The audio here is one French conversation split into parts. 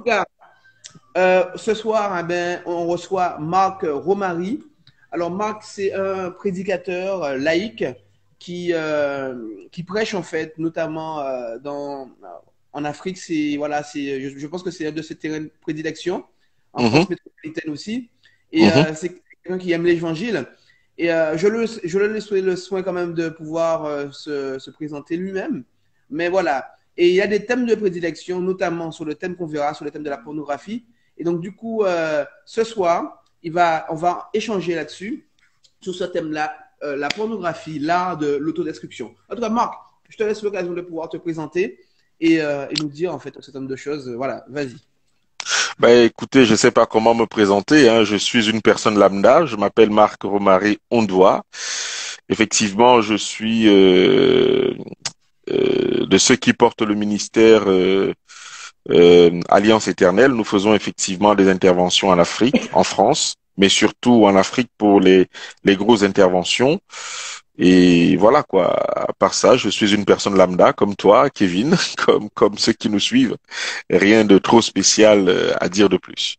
cas, ce soir, eh ben, on reçoit Marc Romary. Alors, Marc, c'est un prédicateur laïque qui prêche, en fait, notamment en Afrique. Voilà, je pense que c'est un de ses terrains de prédilection, en Mhm, France métropolitaine aussi. Et mhm. c'est quelqu'un qui aime l'évangile. Et je le laisse le soin quand même de pouvoir se présenter lui-même. Mais voilà. Et il y a des thèmes de prédilection, notamment sur le thème qu'on verra, sur le thème de la pornographie. Et donc, du coup, ce soir, on va échanger là-dessus, sur ce thème-là, la pornographie, l'art de l'autodescription. En tout cas, Marc, je te laisse l'occasion de pouvoir te présenter et nous dire, en fait, un certain nombre de choses. Voilà, vas-y. Ben, écoutez, je ne sais pas comment me présenter, hein. Je suis une personne lambda. Je m'appelle Marc Romary Ondoa. Effectivement, je suis de ceux qui portent le ministère Alliance Éternelle. Nous faisons effectivement des interventions en Afrique, en France, mais surtout en Afrique pour les grosses interventions. Et voilà quoi. À part ça, je suis une personne lambda comme toi, Kevin, comme ceux qui nous suivent. Rien de trop spécial à dire de plus.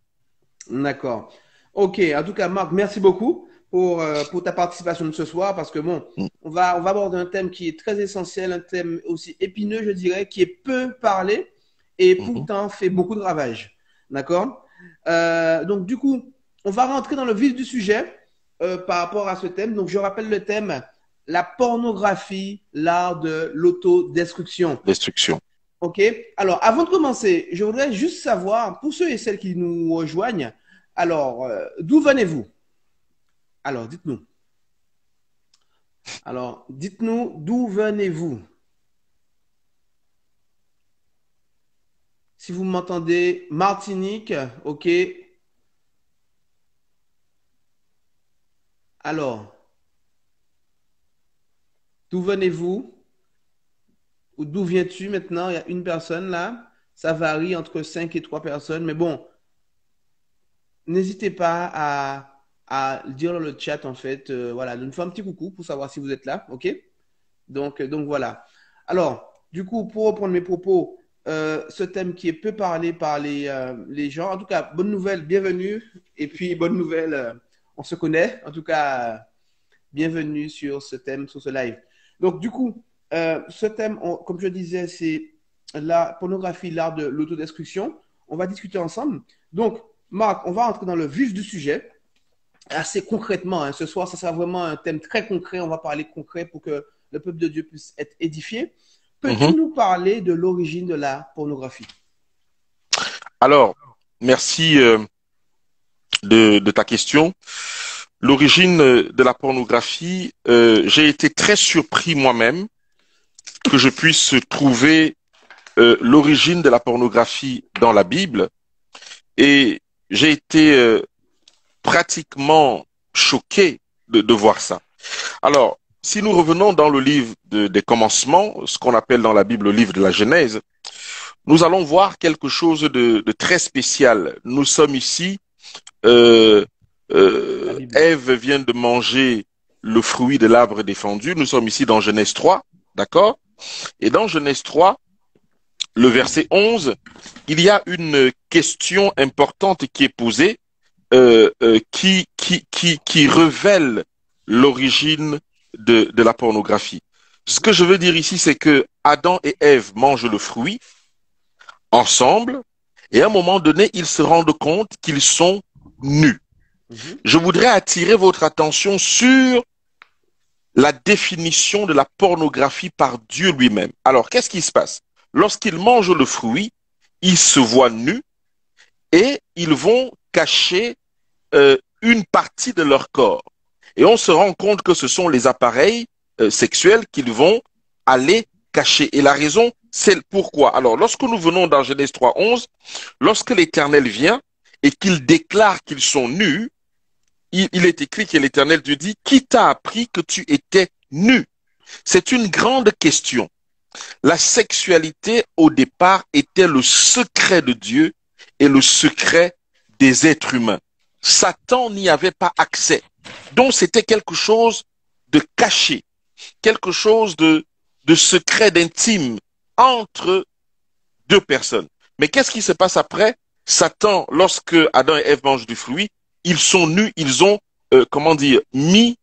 D'accord. Ok, en tout cas, Marc, merci beaucoup pour ta participation de ce soir parce que bon, on va aborder un thème qui est très essentiel, un thème aussi épineux, je dirais, qui est peu parlé et Mhm. pourtant fait beaucoup de ravages. D'accord? Donc, du coup, on va rentrer dans le vif du sujet par rapport à ce thème. Donc, je rappelle le thème, la pornographie, l'art de l'autodestruction. Destruction. OK? Alors, avant de commencer, je voudrais juste savoir, pour ceux et celles qui nous rejoignent, alors, d'où venez-vous? Alors, dites-nous. Alors, dites-nous, d'où venez-vous? Si vous m'entendez, Martinique, OK? Alors, d'où venez-vous? Ou d'où viens-tu maintenant? Il y a une personne là. Ça varie entre 5 et 3 personnes. Mais bon, n'hésitez pas à dire dans le chat, en fait, voilà, de nous faire un petit coucou pour savoir si vous êtes là, OK? Donc voilà. Alors, du coup, pour reprendre mes propos, ce thème qui est peu parlé par les gens, en tout cas, bonne nouvelle, bienvenue. Et puis, bonne nouvelle, on se connaît. En tout cas, bienvenue sur ce thème, sur ce live. Donc, du coup, ce thème, comme je disais, c'est la pornographie, l'art de l'autodestruction. On va discuter ensemble. Donc, Marc, on va entrer dans le vif du sujet assez concrètement. Hein. Ce soir, ça sera vraiment un thème très concret. On va parler concret pour que le peuple de Dieu puisse être édifié. Peux-tu Mhm. nous parler de l'origine de la pornographie? Alors, merci de ta question. L'origine de la pornographie, j'ai été très surpris moi-même que je puisse trouver l'origine de la pornographie dans la Bible et j'ai été pratiquement choqué de voir ça. Alors, si nous revenons dans le livre des commencements, ce qu'on appelle dans la Bible le livre de la Genèse, nous allons voir quelque chose de très spécial. Nous sommes ici, euh, La Bible. Ève vient de manger le fruit de l'arbre défendu. Nous sommes ici dans Genèse 3, d'accord? Et dans Genèse 3, le verset 11, il y a une question importante qui est posée, qui révèle l'origine de la pornographie. Ce Mhm, que je veux dire ici, c'est que Adam et Ève mangent le fruit ensemble, et à un moment donné, ils se rendent compte qu'ils sont nus. mhm, Je voudrais attirer votre attention sur la définition de la pornographie par Dieu lui-même. Alors, qu'est-ce qui se passe? Lorsqu'ils mangent le fruit, ils se voient nus et ils vont cacher une partie de leur corps. Et on se rend compte que ce sont les appareils sexuels qu'ils vont aller cacher. Et la raison, c'est pourquoi. Alors, lorsque nous venons dans Genèse 3:11, lorsque l'Éternel vient et qu'il déclare qu'ils sont nus, il est écrit que l'Éternel te dit, qui t'a appris que tu étais nu? C'est une grande question. La sexualité, au départ, était le secret de Dieu et le secret des êtres humains. Satan n'y avait pas accès. Donc, c'était quelque chose de caché, quelque chose de secret, d'intime entre deux personnes. Mais qu'est-ce qui se passe après? Satan, lorsque Adam et Ève mangent du fruit, ils sont nus, ils ont, mis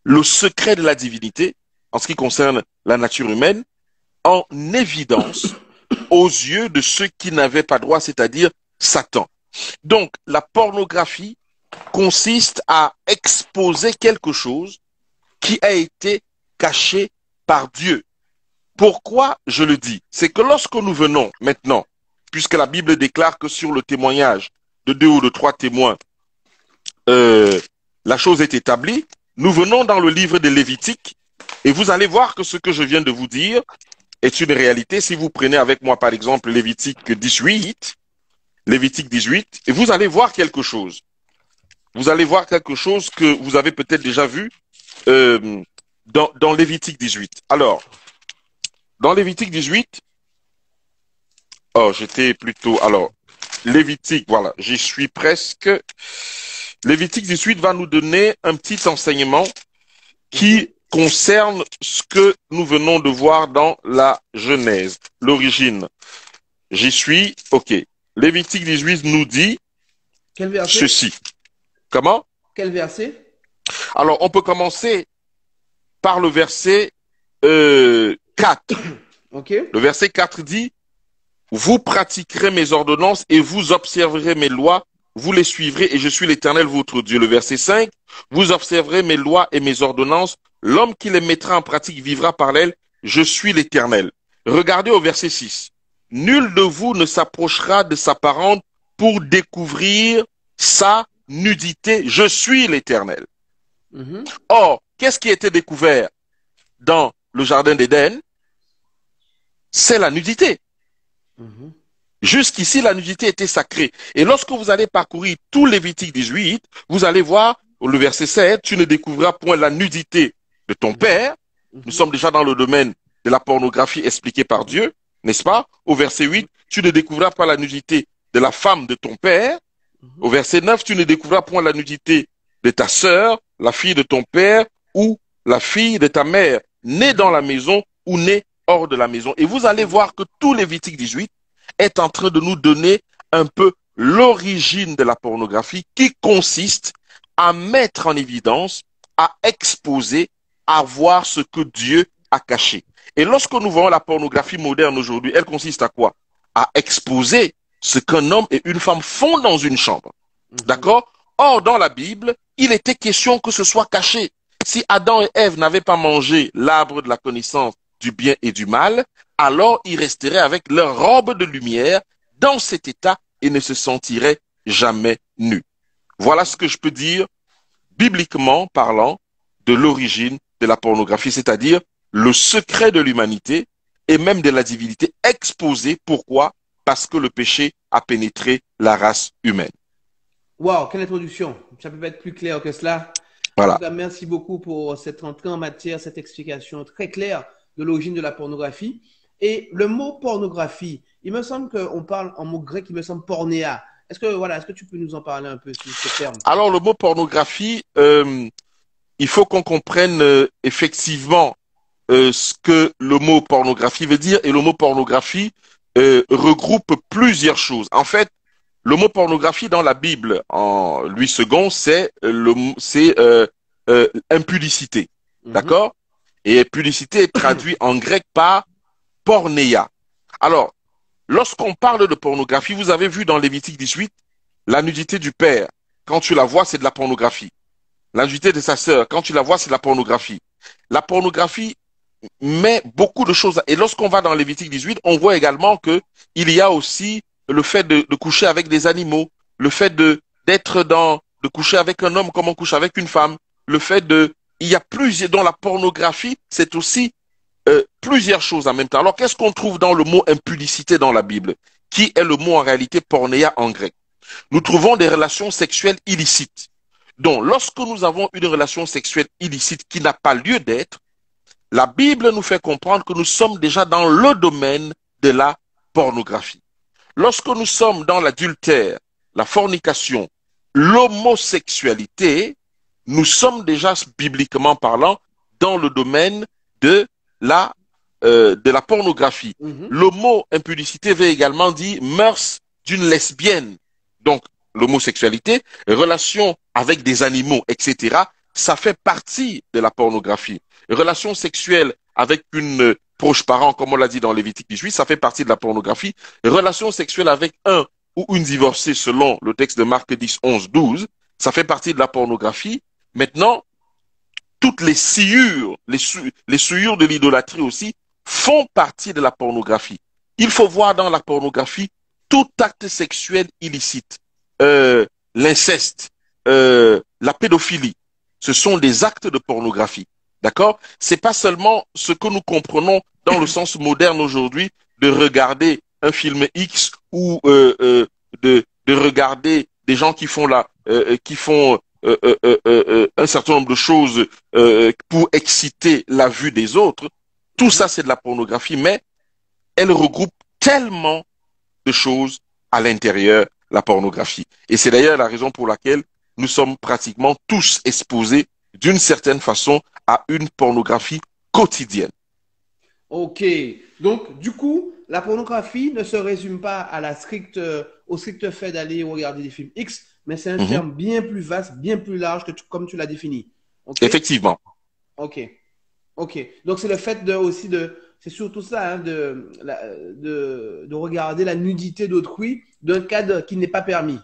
le secret de la divinité, en ce qui concerne la nature humaine, en évidence aux yeux de ceux qui n'avaient pas droit, c'est-à-dire Satan. Donc, la pornographie consiste à exposer quelque chose qui a été caché par Dieu. Pourquoi je le dis? C'est que lorsque nous venons maintenant, puisque la Bible déclare que sur le témoignage de 2 ou de 3 témoins, la chose est établie, nous venons dans le livre de Lévitique et vous allez voir que ce que je viens de vous dire est une réalité. Si vous prenez avec moi par exemple Lévitique 18, et vous allez voir quelque chose. Vous allez voir quelque chose que vous avez peut-être déjà vu dans Lévitique 18. Alors, dans Lévitique 18, Lévitique, voilà, j'y suis presque. Lévitique 18 va nous donner un petit enseignement qui concerne ce que nous venons de voir dans la Genèse, l'origine. J'y suis, ok. Lévitique 18 nous dit Quel verset? Ceci. Comment? Quel verset? Alors, on peut commencer par le verset 4. Ok. Le verset 4 dit, vous pratiquerez mes ordonnances et vous observerez mes lois, vous les suivrez et je suis l'Éternel votre Dieu. Le verset 5, vous observerez mes lois et mes ordonnances, l'homme qui les mettra en pratique vivra par elles, je suis l'Éternel. Regardez au verset 6, nul de vous ne s'approchera de sa parente pour découvrir sa nudité, je suis l'Éternel. Or, qu'est-ce qui était découvert dans le jardin d'Éden? C'est la nudité. Jusqu'ici, la nudité était sacrée. Et lorsque vous allez parcourir tout Lévitique 18, vous allez voir le verset 7, tu ne découvriras point la nudité de ton père. Nous sommes déjà dans le domaine de la pornographie expliquée par Dieu, n'est-ce pas? Au verset 8, tu ne découvriras pas la nudité de la femme de ton père. Au verset 9, tu ne découvriras point la nudité de ta sœur, la fille de ton père ou la fille de ta mère, née dans la maison ou née hors de la maison. Et vous allez voir que tout Lévitique 18 est en train de nous donner un peu l'origine de la pornographie qui consiste à mettre en évidence, à exposer, à voir ce que Dieu a caché. Et lorsque nous voyons la pornographie moderne aujourd'hui, elle consiste à quoi? À exposer ce qu'un homme et une femme font dans une chambre. D'accord? Or, dans la Bible, il était question que ce soit caché. Si Adam et Ève n'avaient pas mangé l'arbre de la connaissance du bien et du mal, alors ils resteraient avec leur robe de lumière dans cet état et ne se sentiraient jamais nus. Voilà ce que je peux dire, bibliquement parlant, de l'origine de la pornographie, c'est-à-dire le secret de l'humanité et même de la divinité exposé. Pourquoi? Parce que le péché a pénétré la race humaine. Waouh, quelle introduction. Ça peut pas être plus clair que cela. Voilà. En tout cas, merci beaucoup pour cette entrée en matière, cette explication très claire de l'origine de la pornographie. Et le mot pornographie, il me semble qu'on parle en mot grec, il me semble pornéa. Est-ce que tu peux nous en parler un peu sur ce terme? Alors, le mot pornographie, il faut qu'on comprenne effectivement ce que le mot pornographie veut dire. Et le mot pornographie regroupe plusieurs choses. En fait, le mot pornographie dans la Bible, en Louis II, c'est impudicité. D'accord? Et impudicité est traduit en grec par pornéia. Alors, lorsqu'on parle de pornographie, vous avez vu dans Lévitique 18, la nudité du père, quand tu la vois, c'est de la pornographie. La nudité de sa sœur, quand tu la vois, c'est de la pornographie. La pornographie met beaucoup de choses. Et lorsqu'on va dans Lévitique 18, on voit également que il y a aussi le fait de coucher avec des animaux, le fait de coucher avec un homme comme on couche avec une femme, il y a plusieurs, dans la pornographie, c'est aussi plusieurs choses en même temps. Alors, qu'est-ce qu'on trouve dans le mot impudicité dans la Bible, qui est le mot en réalité pornéa en grec? Nous trouvons des relations sexuelles illicites. Donc, lorsque nous avons une relation sexuelle illicite qui n'a pas lieu d'être, la Bible nous fait comprendre que nous sommes déjà dans le domaine de la pornographie. Lorsque nous sommes dans l'adultère, la fornication, l'homosexualité, nous sommes déjà, bibliquement parlant, dans le domaine de la pornographie. Le mot impudicité veut également dire mœurs d'une lesbienne, donc l'homosexualité, relations avec des animaux, etc., ça fait partie de la pornographie. Relations sexuelles avec une proche parent, comme on l'a dit dans Lévitique 18, ça fait partie de la pornographie. Relations sexuelles avec un ou une divorcée, selon le texte de Marc 10, 11, 12, ça fait partie de la pornographie. Maintenant, toutes les souillures, les souillures de l'idolâtrie aussi, font partie de la pornographie. Il faut voir dans la pornographie tout acte sexuel illicite, l'inceste, la pédophilie. Ce sont des actes de pornographie. D'accord? C'est pas seulement ce que nous comprenons dans le sens moderne aujourd'hui de regarder un film X ou de regarder des gens qui font un certain nombre de choses pour exciter la vue des autres. Tout ça, c'est de la pornographie, mais elle regroupe tellement de choses à l'intérieur, la pornographie. Et c'est d'ailleurs la raison pour laquelle nous sommes pratiquement tous exposés d'une certaine façon à une pornographie quotidienne. Ok. Donc, du coup, la pornographie ne se résume pas à au strict fait d'aller regarder des films X, mais c'est un Mhm. terme bien plus vaste, bien plus large que comme tu l'as défini. Ok? Effectivement. Ok. Ok. Donc, c'est le fait c'est surtout ça, hein, de regarder la nudité d'autrui d'un cadre qui n'est pas permis.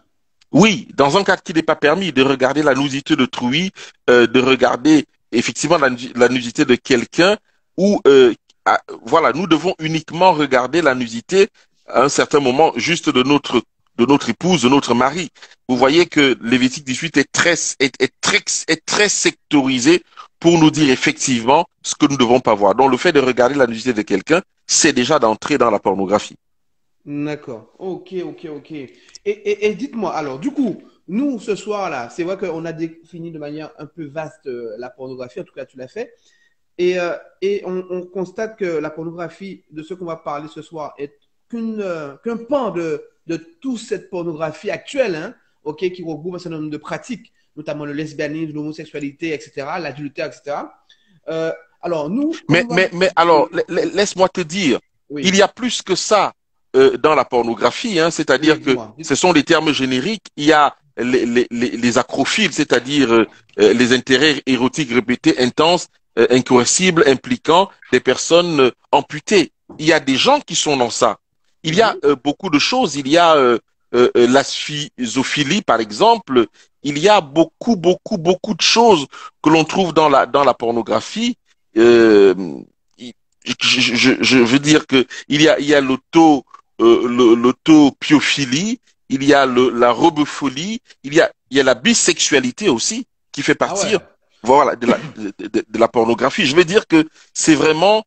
Oui, dans un cadre qui n'est pas permis, de regarder la nudité d'autrui, de regarder effectivement la nudité de quelqu'un, ou voilà, nous devons uniquement regarder la nudité à un certain moment juste de notre épouse, de notre mari. Vous voyez que Lévitique 18 est très sectorisé pour nous dire effectivement ce que nous ne devons pas voir. Donc le fait de regarder la nudité de quelqu'un, c'est déjà d'entrer dans la pornographie. D'accord. Ok, ok, ok. Et dites-moi, alors, du coup, nous, ce soir-là, c'est vrai qu'on a défini de manière un peu vaste la pornographie, en tout cas, tu l'as fait. Et on constate que la pornographie, de ce qu'on va parler ce soir, est qu'un pan de toute cette pornographie actuelle, hein, ok, qui regroupe un certain nombre de pratiques, notamment le lesbianisme, l'homosexualité, etc., l'adultère, etc. Alors, nous, on va. Mais Oui, alors, laisse-moi te dire, il oui, y a plus que ça dans la pornographie, hein, oui, c'est-à-dire que dis-moi. ce sont des termes génériques. Il y a les acrophiles, c'est-à-dire les intérêts érotiques répétés, intenses, incoercibles, impliquant des personnes amputées. Il y a des gens qui sont dans ça. Il y a Mhm, beaucoup de choses. Il y a la schizophilie, par exemple. Il y a beaucoup de choses que l'on trouve dans la pornographie. Euh, il- je veux dire que il y a l'autopiophilie, il y a la robofolie, il y a la bisexualité aussi qui fait ah ouais. partie, voilà, de la pornographie. Je veux dire que c'est vraiment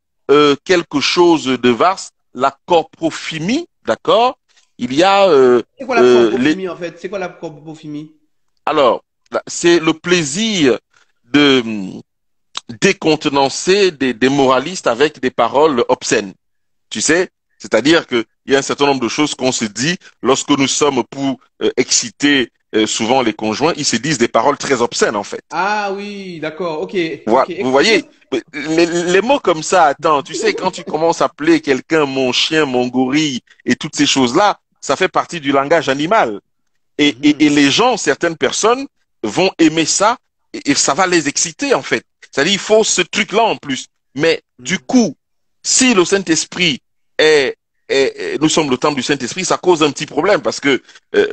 quelque chose de vaste. La corprophilie, d'accord? Il y a C'est quoi la les, corpophimie en fait? C'est quoi la corpophimie? alors, c'est le plaisir de décontenancer des moralistes avec des paroles obscènes. Tu sais, c'est-à-dire qu'il y a un certain nombre de choses qu'on se dit lorsque nous sommes pour exciter souvent les conjoints, ils se disent des paroles très obscènes en fait. Ah oui, d'accord, ok, Voilà, ok. vous Explique-moi. voyez, les mots comme ça, attends, tu sais, quand tu commences à appeler quelqu'un mon chien, mon gorille et toutes ces choses-là, ça fait partie du langage animal. Mhm, Et les gens, certaines personnes, vont aimer ça et ça va les exciter en fait. C'est-à-dire, il faut ce truc-là en plus. Mais du mhm. coup, si le Saint-Esprit nous sommes le temple du Saint-Esprit, ça cause un petit problème parce que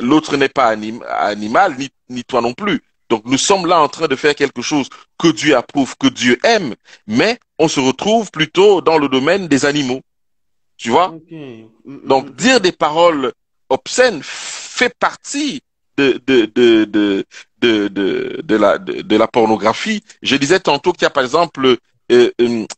l'autre n'est pas animal, ni toi non plus. Donc nous sommes là en train de faire quelque chose que Dieu approuve, que Dieu aime, mais on se retrouve plutôt dans le domaine des animaux. Tu vois? Ok. Donc, dire des paroles obscènes fait partie de la pornographie. Je disais tantôt qu'il y a par exemple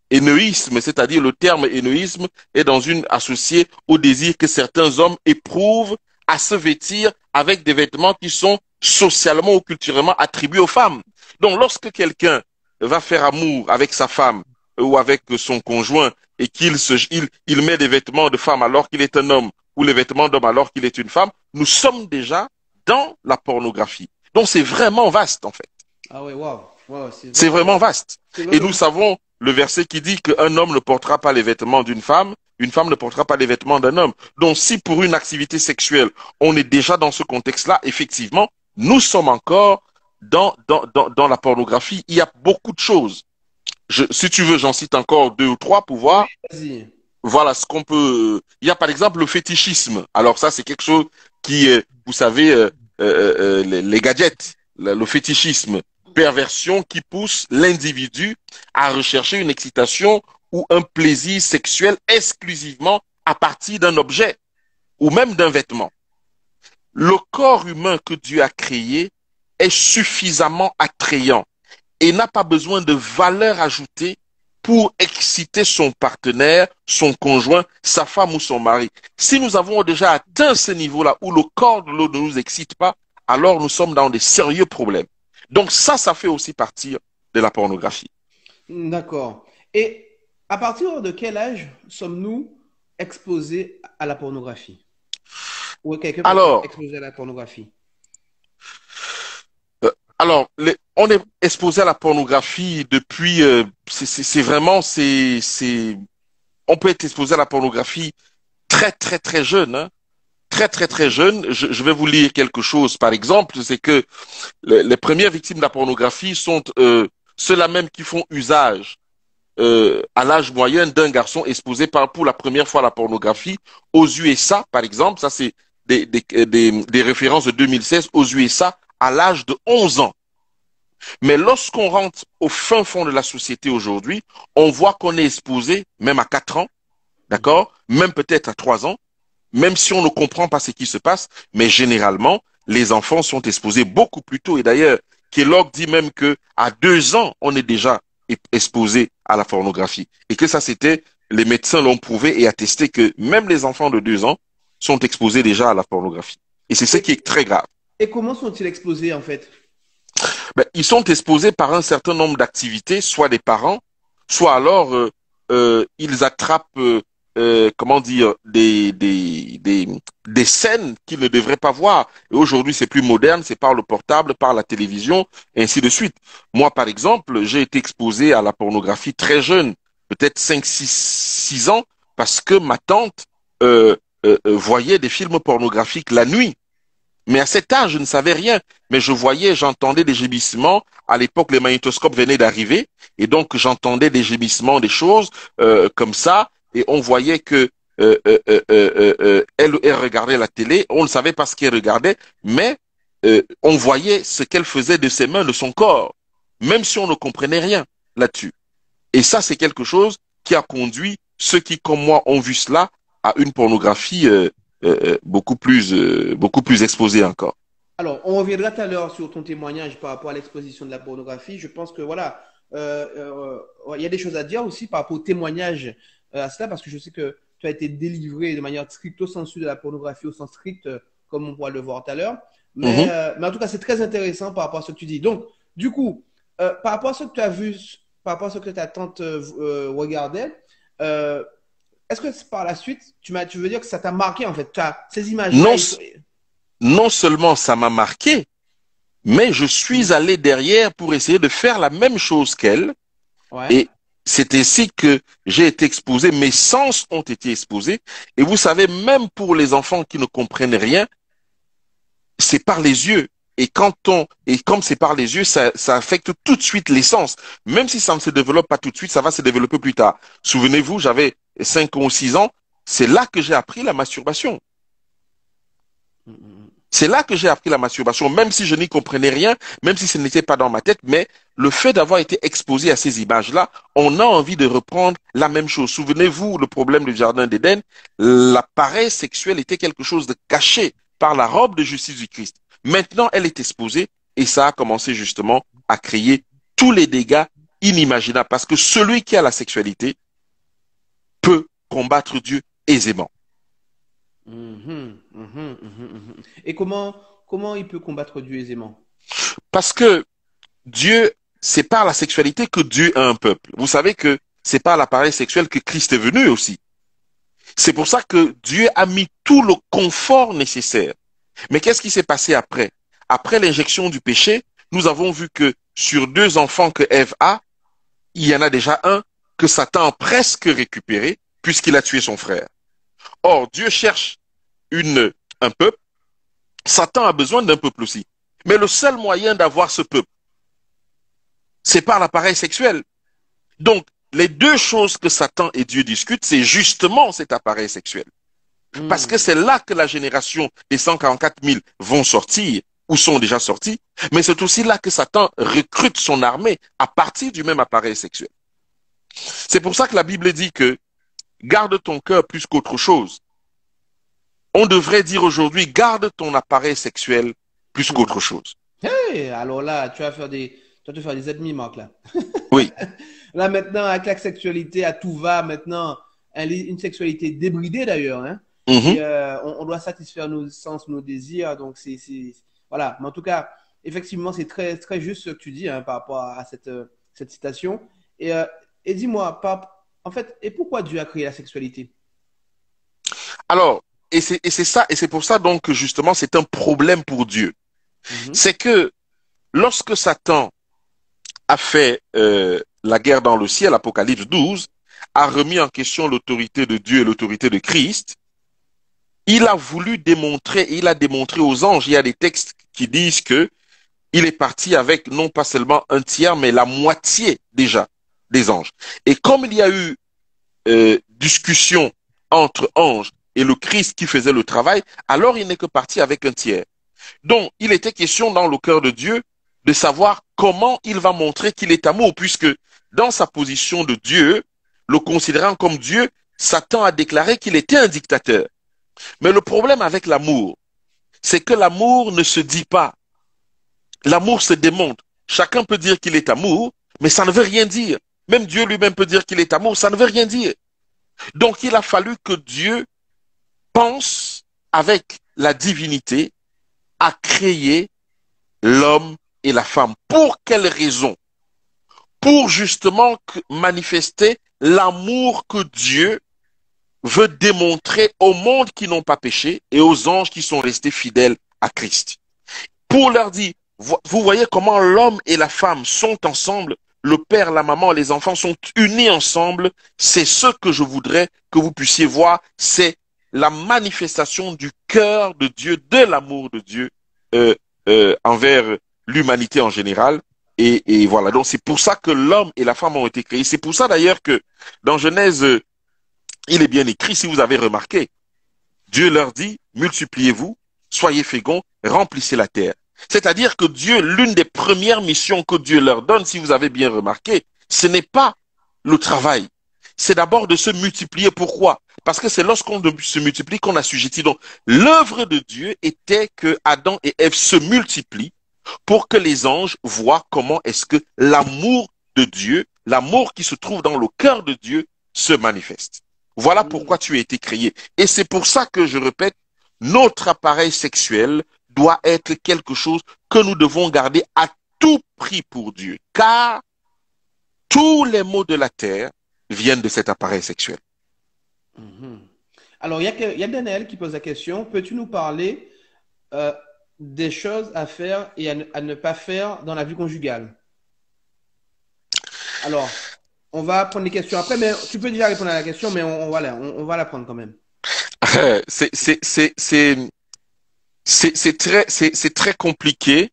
énoïsme, c'est-à-dire le terme énoïsme est associé au désir que certains hommes éprouvent à se vêtir avec des vêtements qui sont socialement ou culturellement attribués aux femmes. Donc, lorsque quelqu'un va faire amour avec sa femme ou avec son conjoint et il met des vêtements de femme alors qu'il est un homme ou les vêtements d'homme alors qu'il est une femme, nous sommes déjà dans la pornographie. Donc c'est vraiment vaste en fait. Ah ouais, waouh, waouh, c'est C'est vraiment vraiment vaste. vaste. C'est Et vraiment. nous savons le verset qui dit qu'un homme ne portera pas les vêtements d'une femme, une femme ne portera pas les vêtements d'un homme. Donc, si pour une activité sexuelle, on est déjà dans ce contexte-là, effectivement, nous sommes encore dans la pornographie. Il y a beaucoup de choses. Si tu veux, j'en cite encore 2 ou 3 pour voir. Vas-y. Voilà ce qu'on peut. Il y a par exemple le fétichisme. Alors ça, c'est quelque chose qui, vous savez, les gadgets, le fétichisme, perversion qui pousse l'individu à rechercher une excitation ou un plaisir sexuel exclusivement à partir d'un objet ou même d'un vêtement. Le corps humain que Dieu a créé est suffisamment attrayant et n'a pas besoin de valeur ajoutée pour exciter son partenaire, son conjoint, sa femme ou son mari. Si nous avons déjà atteint ce niveau-là où le corps de l'autre ne nous excite pas, alors nous sommes dans des sérieux problèmes. Donc ça fait aussi partie de la pornographie. D'accord. Et à partir de quel âge sommes-nous exposés à la pornographie? Ou quelqu'un peut être Alors, exposé à la pornographie? on est exposé à la pornographie depuis, c'est vraiment, on peut être exposé à la pornographie très, très, très jeune, hein. Très, très, très jeune. Je vais vous lire quelque chose, par exemple, c'est que les premières victimes de la pornographie sont ceux-là même qui font usage à l'âge moyen d'un garçon exposé pour la première fois à la pornographie aux USA, par exemple. Ça, c'est des références de 2016 aux USA à l'âge de 11 ans. Mais lorsqu'on rentre au fin fond de la société aujourd'hui, on voit qu'on est exposé même à 4 ans, d'accord? Même peut-être à 3 ans, même si on ne comprend pas ce qui se passe, mais généralement, les enfants sont exposés beaucoup plus tôt. Et d'ailleurs, Kellogg dit même que à 2 ans, on est déjà exposé à la pornographie. Et que ça, les médecins l'ont prouvé et attesté que même les enfants de 2 ans sont exposés déjà à la pornographie. Et c'est ce qui est très grave. Et comment sont-ils exposés en fait? Ben, ils sont exposés par un certain nombre d'activités, soit des parents, soit alors ils attrapent, comment dire, des scènes qu'ils ne devraient pas voir. Et aujourd'hui, c'est plus moderne, c'est par le portable, par la télévision, et ainsi de suite. Moi, par exemple, j'ai été exposé à la pornographie très jeune, peut-être 5, 6 ans, parce que ma tante voyait des films pornographiques la nuit. Mais à cet âge, je ne savais rien. Mais je voyais, j'entendais des gémissements. À l'époque, les magnétoscopes venaient d'arriver. Et donc, j'entendais des gémissements, des choses comme ça. Et on voyait que elle regardait la télé. On ne savait pas ce qu'elle regardait. Mais on voyait ce qu'elle faisait de ses mains, de son corps. Même si on ne comprenait rien là-dessus. Et ça, c'est quelque chose qui a conduit ceux qui, comme moi, ont vu cela à une pornographie beaucoup plus exposée encore. Alors, on reviendra tout à l'heure sur ton témoignage par rapport à l'exposition de la pornographie. Je pense que voilà, il y a des choses à dire aussi par rapport au témoignage à cela, parce que je sais que tu as été délivré de manière stricto sensu de la pornographie au sens strict, comme on pourra le voir tout à l'heure. Mhm. Mais en tout cas, c'est très intéressant par rapport à ce que tu dis. Donc, du coup, par rapport à ce que tu as vu, par rapport à ce que ta tante regardait, est-ce que par la suite, tu veux dire que ça t'a marqué en fait, ces images-là? Non, non seulement ça m'a marqué, mais je suis allé derrière pour essayer de faire la même chose qu'elle. Ouais. Et c'est ainsi que j'ai été exposé, mes sens ont été exposés. Et vous savez, même pour les enfants qui ne comprennent rien, c'est par les yeux. Et comme c'est par les yeux, ça affecte tout de suite les sens. Même si ça ne se développe pas tout de suite, ça va se développer plus tard. Souvenez-vous, j'avais 5 ou 6 ans, c'est là que j'ai appris la masturbation. C'est là que j'ai appris la masturbation, même si je n'y comprenais rien, même si ce n'était pas dans ma tête, mais le fait d'avoir été exposé à ces images-là, on a envie de reprendre la même chose. Souvenez-vous, le problème du jardin d'Éden, l'appareil sexuel était quelque chose de caché par la robe de justice du Christ. Maintenant, elle est exposée et ça a commencé justement à créer tous les dégâts inimaginables parce que celui qui a la sexualité peut combattre Dieu aisément. Et comment il peut combattre Dieu aisément? Parce que Dieu, c'est par la sexualité que Dieu a un peuple. Vous savez que c'est par l'appareil sexuel que Christ est venu aussi. C'est pour ça que Dieu a mis tout le confort nécessaire. Mais qu'est-ce qui s'est passé après? Après l'injection du péché, nous avons vu que sur 2 enfants que Ève a, il y en a déjà un que Satan a presque récupéré puisqu'il a tué son frère. Or, Dieu cherche un peuple. Satan a besoin d'un peuple aussi. Mais le seul moyen d'avoir ce peuple, c'est par l'appareil sexuel. Donc, les deux choses que Satan et Dieu discutent, c'est justement cet appareil sexuel. Parce que c'est là que la génération des 144 000 vont sortir, ou sont déjà sortis, mais c'est aussi là que Satan recrute son armée à partir du même appareil sexuel. C'est pour ça que la Bible dit que garde ton cœur plus qu'autre chose. On devrait dire aujourd'hui, garde ton appareil sexuel plus qu'autre chose. Hey, alors là, tu vas te faire des ennemis, Marc, là. Oui. Là, maintenant, avec la sexualité, à tout va, maintenant, une sexualité débridée, d'ailleurs, hein. Et, on doit satisfaire nos sens, nos désirs, donc voilà. Mais en tout cas, effectivement, c'est très, très juste ce que tu dis, hein, par rapport à cette citation. Et dis-moi, en fait, et pourquoi Dieu a créé la sexualité? Alors, et c'est pour ça donc que justement c'est un problème pour Dieu. C'est que lorsque Satan a fait la guerre dans le ciel, Apocalypse 12, a remis en question l'autorité de Dieu et l'autorité de Christ, il a voulu démontrer, il a démontré aux anges, il y a des textes qui disent que il est parti avec non pas seulement un tiers, mais la moitié déjà des anges. Et comme il y a eu discussion entre anges et le Christ qui faisait le travail, alors il n'est que parti avec un tiers. Donc, il était question dans le cœur de Dieu de savoir comment il va montrer qu'il est amour, puisque dans sa position de Dieu, le considérant comme Dieu, Satan a déclaré qu'il était un dictateur. Mais le problème avec l'amour, c'est que l'amour ne se dit pas. L'amour se démontre. Chacun peut dire qu'il est amour, mais ça ne veut rien dire. Même Dieu lui-même peut dire qu'il est amour, ça ne veut rien dire. Donc, il a fallu que Dieu pense avec la divinité à créer l'homme et la femme. Pour quelle raison? Pour justement manifester l'amour que Dieu veut démontrer au monde qui n'ont pas péché et aux anges qui sont restés fidèles à Christ. Pour leur dire, vous voyez comment l'homme et la femme sont ensemble, le père, la maman, les enfants sont unis ensemble. C'est ce que je voudrais que vous puissiez voir, c'est la manifestation du cœur de Dieu, de l'amour de Dieu envers l'humanité en général. Et voilà, donc c'est pour ça que l'homme et la femme ont été créés. C'est pour ça d'ailleurs que dans Genèse, il est bien écrit, si vous avez remarqué, Dieu leur dit, multipliez-vous, soyez féconds, remplissez la terre. C'est-à-dire que Dieu, l'une des premières missions que Dieu leur donne, si vous avez bien remarqué, ce n'est pas le travail. C'est d'abord de se multiplier. Pourquoi? Parce que c'est lorsqu'on se multiplie qu'on assujettit. Donc, l'œuvre de Dieu était que Adam et Ève se multiplient pour que les anges voient comment est-ce que l'amour de Dieu, l'amour qui se trouve dans le cœur de Dieu, se manifeste. Voilà pourquoi tu as été créé. Et c'est pour ça que, je répète, notre appareil sexuel doit être quelque chose que nous devons garder à tout prix pour Dieu. Car tous les maux de la terre viennent de cet appareil sexuel. Alors, il y a Daniel qui pose la question. Peux-tu nous parler des choses à faire et à ne pas faire dans la vie conjugale? Alors, on va prendre les questions après, mais tu peux déjà répondre à la question, mais on va la prendre quand même. C'est très compliqué.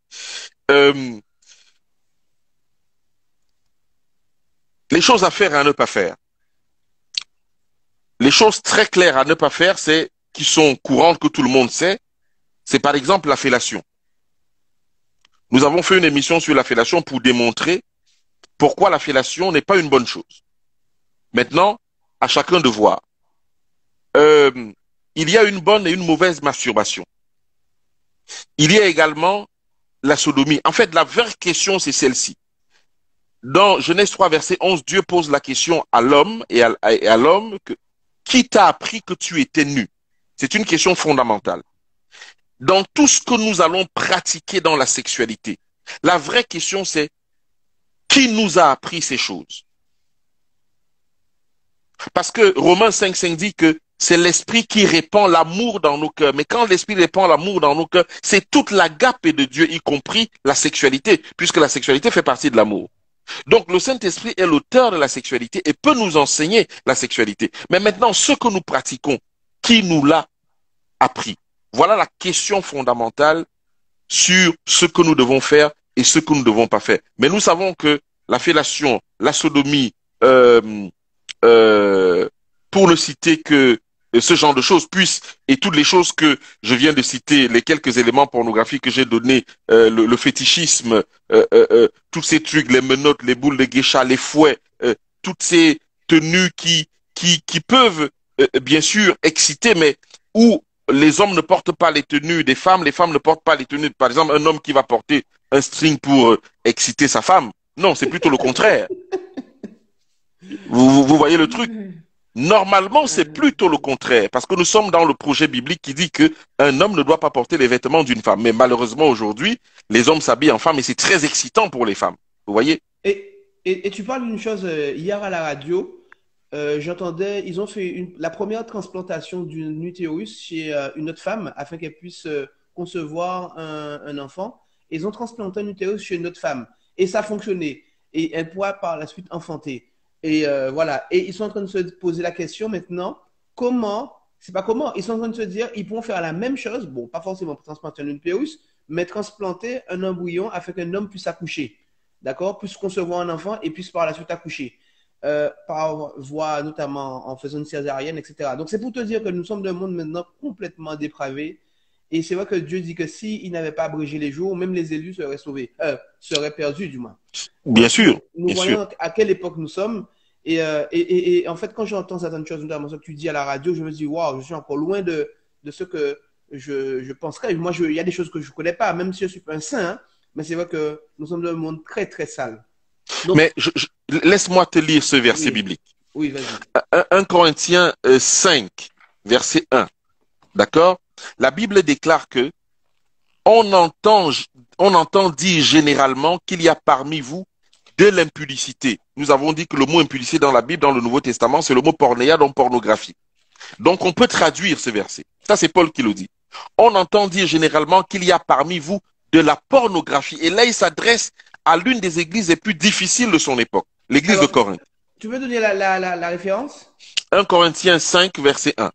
Les choses à faire et à ne pas faire. Les choses très claires à ne pas faire, c'est qui sont courantes, que tout le monde sait, c'est par exemple la fellation. Nous avons fait une émission sur la fellation pour démontrer pourquoi la fellation n'est pas une bonne chose. Maintenant, à chacun de voir. Il y a une bonne et une mauvaise masturbation. Il y a également la sodomie. En fait, la vraie question, c'est celle-ci. Dans Genèse 3, verset 11, Dieu pose la question à l'homme et à l'homme qui t'a appris que tu étais nu? C'est une question fondamentale. Dans tout ce que nous allons pratiquer dans la sexualité, la vraie question c'est qui nous a appris ces choses? Parce que Romains 5,5 dit que c'est l'esprit qui répand l'amour dans nos cœurs. Mais quand l'esprit répand l'amour dans nos cœurs, c'est toute l'agape de Dieu, y compris la sexualité, puisque la sexualité fait partie de l'amour. Donc le Saint-Esprit est l'auteur de la sexualité et peut nous enseigner la sexualité. Mais maintenant, ce que nous pratiquons, qui nous l'a appris? Voilà la question fondamentale sur ce que nous devons faire et ce que nous ne devons pas faire. Mais nous savons que la fellation, la sodomie, pour ne citer que ce genre de choses, et toutes les choses que je viens de citer, les quelques éléments pornographiques que j'ai donnés, le fétichisme, tous ces trucs, les menottes, les boules de geisha, les fouets, toutes ces tenues qui peuvent bien sûr exciter, mais où les hommes ne portent pas les tenues des femmes, les femmes ne portent pas les tenues. Par exemple, un homme qui va porter un string pour exciter sa femme, non, c'est plutôt le contraire. Vous voyez le truc? Normalement, c'est plutôt le contraire, parce que nous sommes dans le projet biblique qui dit que un homme ne doit pas porter les vêtements d'une femme. Mais malheureusement, aujourd'hui, les hommes s'habillent en femmes et c'est très excitant pour les femmes. Vous voyez? Et tu parles d'une chose, hier à la radio, j'entendais, ils ont fait la première transplantation d'un utérus chez une autre femme afin qu'elle puisse concevoir un enfant. Ils ont transplanté un utérus chez une autre femme et ça a fonctionné. Et elle pourra par la suite enfanter. Et voilà. Et ils sont en train de se poser la question maintenant, c'est pas comment, ils sont en train de se dire, ils pourront faire la même chose, bon, pas forcément pour transplanter un utérus, mais transplanter un embryon afin qu'un homme puisse accoucher. D'accord? Puisse concevoir un enfant et puisse par la suite accoucher. Par voie, notamment en faisant une césarienne, etc. Donc c'est pour te dire que nous sommes dans un monde maintenant complètement dépravé. Et c'est vrai que Dieu dit que s'il n'avait pas abrégé les jours, même les élus seraient sauvés, seraient perdus du moins. Bien Donc, sûr, nous bien sûr. voyons à quelle époque nous sommes. Et en fait, quand j'entends certaines choses, notamment ce que tu dis à la radio, je me dis, waouh, je suis encore loin de ce que je penserais. Moi, il y a des choses que je ne connais pas, même si je ne suis pas un saint, hein, mais c'est vrai que nous sommes dans un monde très, très sale. Donc, Mais laisse-moi te lire ce verset oui, biblique. oui, vas-y. 1 Corinthiens 5, verset 1. D'accord? La Bible déclare que on entend, on entend dire généralement qu'il y a parmi vous de l'impudicité. Nous avons dit que le mot impudicité dans la Bible, dans le Nouveau Testament, c'est le mot pornéia, donc pornographie. Donc on peut traduire ce verset. Ça, c'est Paul qui le dit. On entend dire généralement qu'il y a parmi vous de la pornographie. Et là, il s'adresse à l'une des églises les plus difficiles de son époque, l'église de Alors, Corinthe. tu veux donner la référence? 1 Corinthiens 5, verset 1.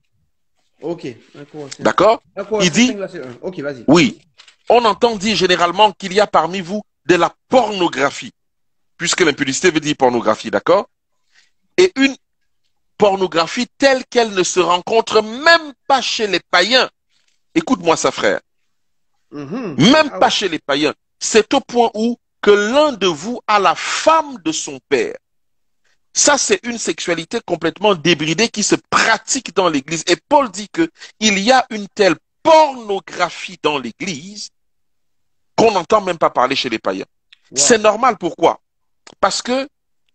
Ok, un Corinthiens. D'accord? Un Il Corinthiens 5, dit, verset 1. Ok, vas-y. oui, on entend dire généralement qu'il y a parmi vous de la pornographie, puisque l'impudicité veut dire pornographie, d'accord? Et une pornographie telle qu'elle ne se rencontre même pas chez les païens. Écoute-moi ça, frère. Même Ah pas ouais. chez les païens. C'est au point où que l'un de vous a la femme de son père. Ça, c'est une sexualité complètement débridée qui se pratique dans l'église. Et Paul dit que il y a une telle pornographie dans l'église qu'on n'entend même pas parler chez les païens. C'est Wow. normal, pourquoi? Parce que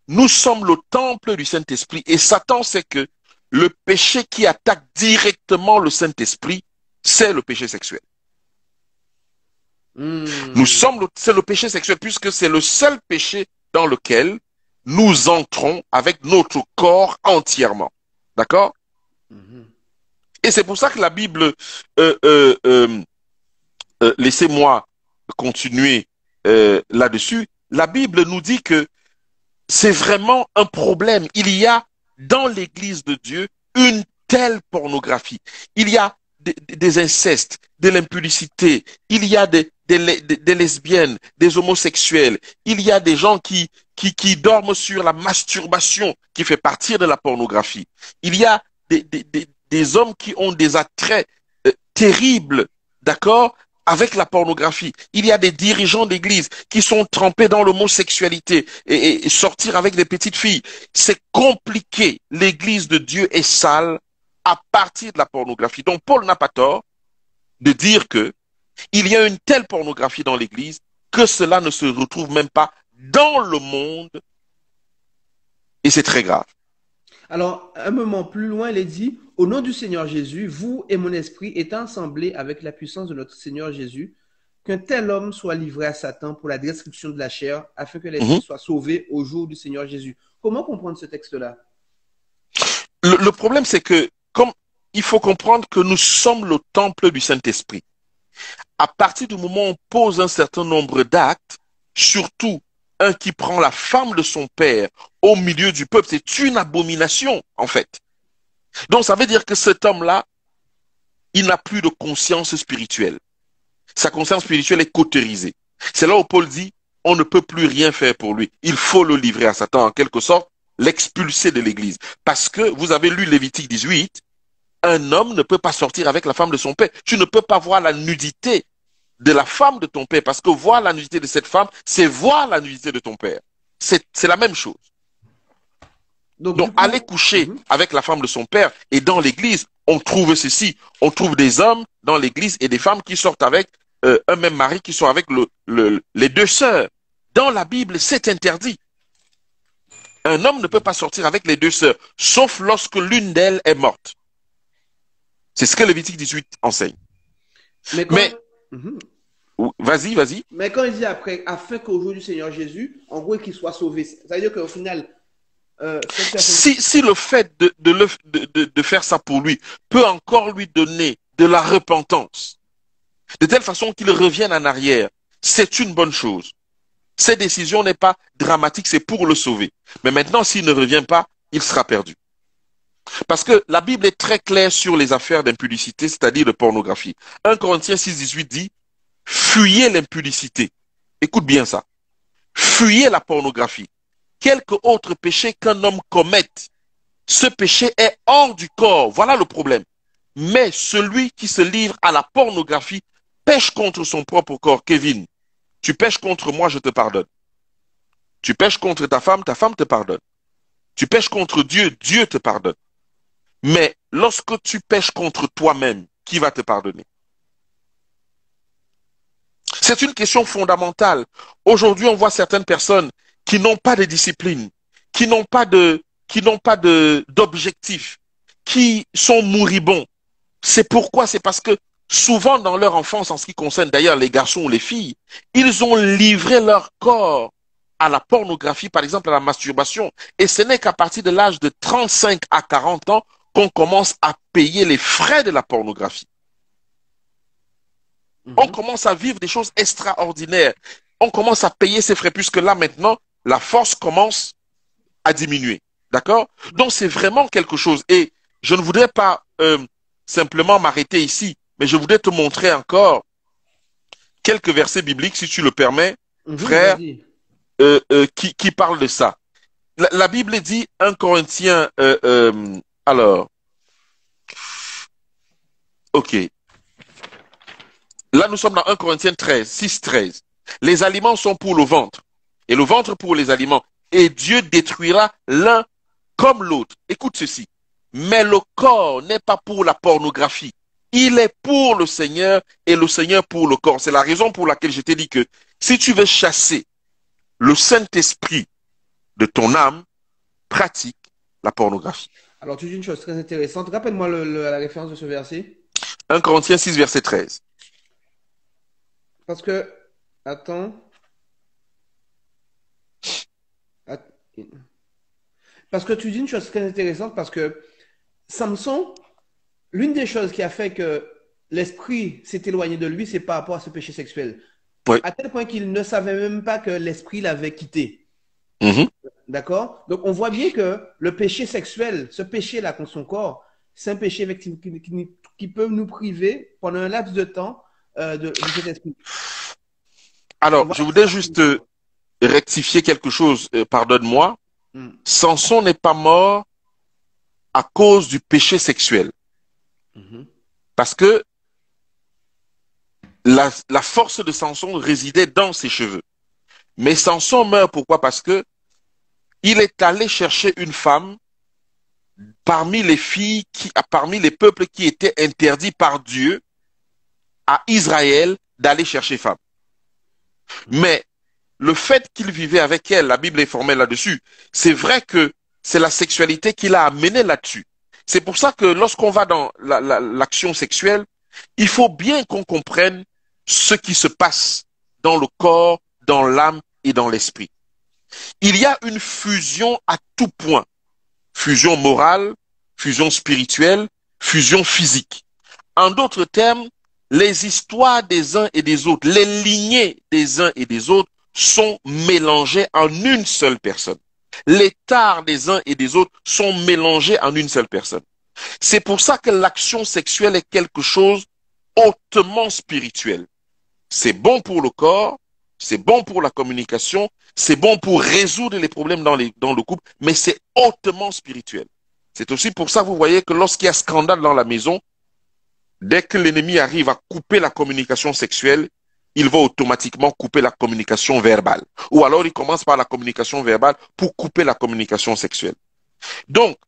nous sommes le temple du Saint-Esprit et Satan sait que le péché qui attaque directement le Saint-Esprit, c'est le péché sexuel. Hmm. C'est le péché sexuel puisque c'est le seul péché dans lequel nous entrons avec notre corps entièrement. D'accord? Mhm. Et c'est pour ça que la Bible, laissez-moi continuer là-dessus, la Bible nous dit que c'est vraiment un problème. Il y a dans l'Église de Dieu une telle pornographie. Il y a des incestes, de l'impudicité, il y a des lesbiennes, des homosexuels, il y a des gens qui dorment sur la masturbation qui fait partie de la pornographie. Il y a des hommes qui ont des attraits terribles, d'accord, avec la pornographie. Il y a des dirigeants d'église qui sont trempés dans l'homosexualité et sortir avec des petites filles. C'est compliqué. L'église de Dieu est sale à partir de la pornographie. Donc Paul n'a pas tort de dire que il y a une telle pornographie dans l'église que cela ne se retrouve même pas dans le monde et c'est très grave. Alors, un moment plus loin, il est dit, au nom du Seigneur Jésus, vous et mon esprit étant assemblés avec la puissance de notre Seigneur Jésus, qu'un tel homme soit livré à Satan pour la destruction de la chair, afin que Mhm. l'esprit soit sauvé au jour du Seigneur Jésus. Comment comprendre ce texte-là? Le problème, c'est que comme il faut comprendre que nous sommes le temple du Saint-Esprit. À partir du moment où on pose un certain nombre d'actes, surtout un qui prend la femme de son père au milieu du peuple, c'est une abomination, en fait. Donc, ça veut dire que cet homme-là, il n'a plus de conscience spirituelle. Sa conscience spirituelle est cautérisée. C'est là où Paul dit, on ne peut plus rien faire pour lui. Il faut le livrer à Satan, en quelque sorte, l'expulser de l'église. Parce que, vous avez lu Lévitique 18, un homme ne peut pas sortir avec la femme de son père. Tu ne peux pas voir la nudité de la femme de ton père, parce que voir la nudité de cette femme, c'est voir la nudité de ton père. C'est la même chose. Donc aller coucher avec la femme de son père, et dans l'église, on trouve ceci. On trouve des hommes dans l'église et des femmes qui sortent avec un même mari, qui sont avec les deux sœurs. Dans la Bible, c'est interdit. Un homme ne peut pas sortir avec les deux sœurs, sauf lorsque l'une d'elles est morte. C'est ce que Lévitique 18 enseigne. Mais vas-y, vas-y. Mais quand il dit après, afin qu'au jour du Seigneur Jésus, en gros, qu'il soit sauvé, ça veut dire qu'au final, si le fait de faire ça pour lui peut encore lui donner de la repentance, de telle façon qu'il revienne en arrière, c'est une bonne chose. Cette décision n'est pas dramatique, c'est pour le sauver. Mais maintenant, s'il ne revient pas, il sera perdu. Parce que la Bible est très claire sur les affaires d'impudicité, c'est-à-dire de pornographie. 1 Corinthiens 6, 18 dit, fuyez l'impudicité. Écoute bien ça. Fuyez la pornographie. Quelque autre péché qu'un homme commette, ce péché est hors du corps. Voilà le problème. Mais celui qui se livre à la pornographie pêche contre son propre corps. Kevin, tu pêches contre moi, je te pardonne. Tu pêches contre ta femme te pardonne. Tu pêches contre Dieu, Dieu te pardonne. Mais lorsque tu pêches contre toi-même, qui va te pardonner? C'est une question fondamentale. Aujourd'hui, on voit certaines personnes qui n'ont pas de discipline, qui n'ont pas d'objectif, qui sont moribonds. C'est pourquoi? C'est parce que souvent dans leur enfance, en ce qui concerne d'ailleurs les garçons ou les filles, ils ont livré leur corps à la pornographie, par exemple à la masturbation. Et ce n'est qu'à partir de l'âge de 35 à 40 ans qu'on commence à payer les frais de la pornographie. On commence à vivre des choses extraordinaires. On commence à payer ses frais, puisque là maintenant, la force commence à diminuer. D'accord? Donc c'est vraiment quelque chose. Et je ne voudrais pas simplement m'arrêter ici, mais je voudrais te montrer encore quelques versets bibliques, si tu le permets, frère, qui parlent de ça. La Bible dit 1 Corinthiens, alors, ok. Là, nous sommes dans 1 Corinthiens 13, 6, 13. Les aliments sont pour le ventre, et le ventre pour les aliments. Et Dieu détruira l'un comme l'autre. Écoute ceci. Mais le corps n'est pas pour la pornographie. Il est pour le Seigneur et le Seigneur pour le corps. C'est la raison pour laquelle je t'ai dit que si tu veux chasser le Saint-Esprit de ton âme, pratique la pornographie. Alors, tu dis une chose très intéressante. Rappelle-moi la référence de ce verset. 1 Corinthiens 6, verset 13. Parce que, attends. Parce que tu dis une chose très intéressante, parce que Samson, l'une des choses qui a fait que l'esprit s'est éloigné de lui, c'est par rapport à ce péché sexuel. Oui. À tel point qu'il ne savait même pas que l'esprit l'avait quitté. D'accord? Donc, on voit bien que le péché sexuel, ce péché-là contre son corps, c'est un péché qui peut nous priver pendant un laps de temps de cet esprit. Alors, je voudrais juste rectifier quelque chose, pardonne-moi. Samson n'est pas mort à cause du péché sexuel. Parce que la force de Samson résidait dans ses cheveux. Mais Samson meurt pourquoi? Parce que il est allé chercher une femme parmi les filles, parmi les peuples qui étaient interdits par Dieu à Israël d'aller chercher femme. Mais le fait qu'il vivait avec elle, la Bible est formelle là-dessus, c'est vrai que c'est la sexualité qui l'a amené là-dessus. C'est pour ça que lorsqu'on va dans l'action sexuelle, il faut bien qu'on comprenne ce qui se passe dans le corps, dans l'âme et dans l'esprit. Il y a une fusion à tout point. Fusion morale, fusion spirituelle, fusion physique. En d'autres termes, les histoires des uns et des autres, les lignées des uns et des autres sont mélangés en une seule personne. Les tares des uns et des autres sont mélangés en une seule personne. C'est pour ça que l'action sexuelle est quelque chose hautement spirituel. C'est bon pour le corps, c'est bon pour la communication, c'est bon pour résoudre les problèmes dans le couple, mais c'est hautement spirituel. C'est aussi pour ça que vous voyez que lorsqu'il y a scandale dans la maison, dès que l'ennemi arrive à couper la communication sexuelle, il va automatiquement couper la communication verbale. Ou alors il commence par la communication verbale pour couper la communication sexuelle. Donc,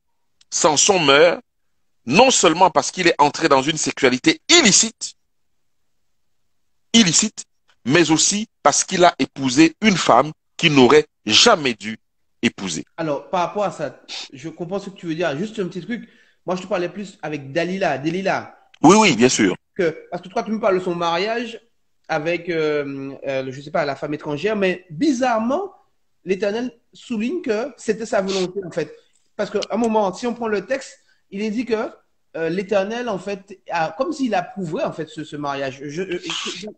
Samson meurt non seulement parce qu'il est entré dans une sexualité illicite, mais aussi parce qu'il a épousé une femme qu'il n'aurait jamais dû épouser. Alors, par rapport à ça, je comprends ce que tu veux dire. Juste un petit truc. Moi, je te parlais plus avec Delilah. Oui, oui, bien sûr. Parce que toi, tu me parles de son mariage avec, je sais pas, la femme étrangère, mais bizarrement, l'Éternel souligne que c'était sa volonté, en fait. Parce qu'à un moment, si on prend le texte, il est dit que l'Éternel, en fait, comme s'il approuverait, en fait, ce mariage.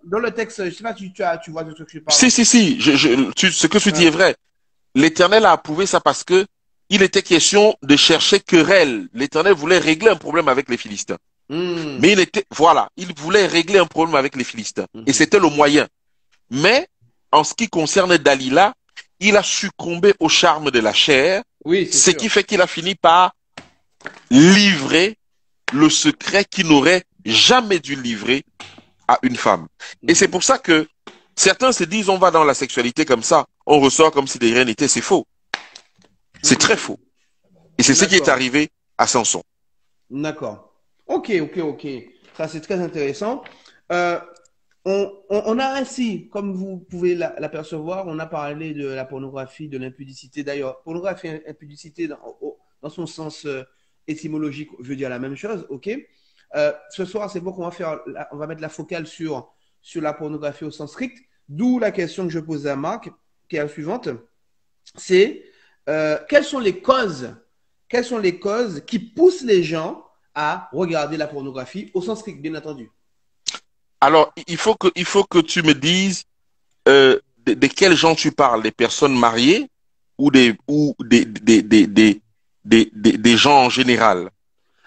Dans le texte, je sais pas si tu vois de ce que je parle. Si, ce que tu dis est vrai. L'Éternel a approuvé ça parce que il était question de chercher querelle. L'Éternel voulait régler un problème avec les Philistins. Mais il voulait régler un problème avec les Philistins. Et c'était le moyen. Mais, en ce qui concerne Dalila, il a succombé au charme de la chair, ce qui fait qu'il a fini par livrer le secret qu'il n'aurait jamais dû livrer à une femme. Et c'est pour ça que certains se disent, on va dans la sexualité comme ça, on ressort comme si de rien n'était. C'est faux. C'est très faux. Et c'est ce qui est arrivé à Samson. D'accord. Ok. Ça, c'est très intéressant. On a ainsi, comme vous pouvez l'apercevoir, on a parlé de la pornographie, de l'impudicité. D'ailleurs, pornographie et impudicité, dans son sens étymologique, veut dire la même chose. Ok. Ce soir, c'est bon qu'on on va mettre la focale sur la pornographie au sens strict. D'où la question que je pose à Marc, qui est la suivante. C'est quelles sont les causes qui poussent les gens à regarder la pornographie au sens strict, bien entendu. Alors, il faut que tu me dises de quels gens tu parles, des personnes mariées ou des gens en général.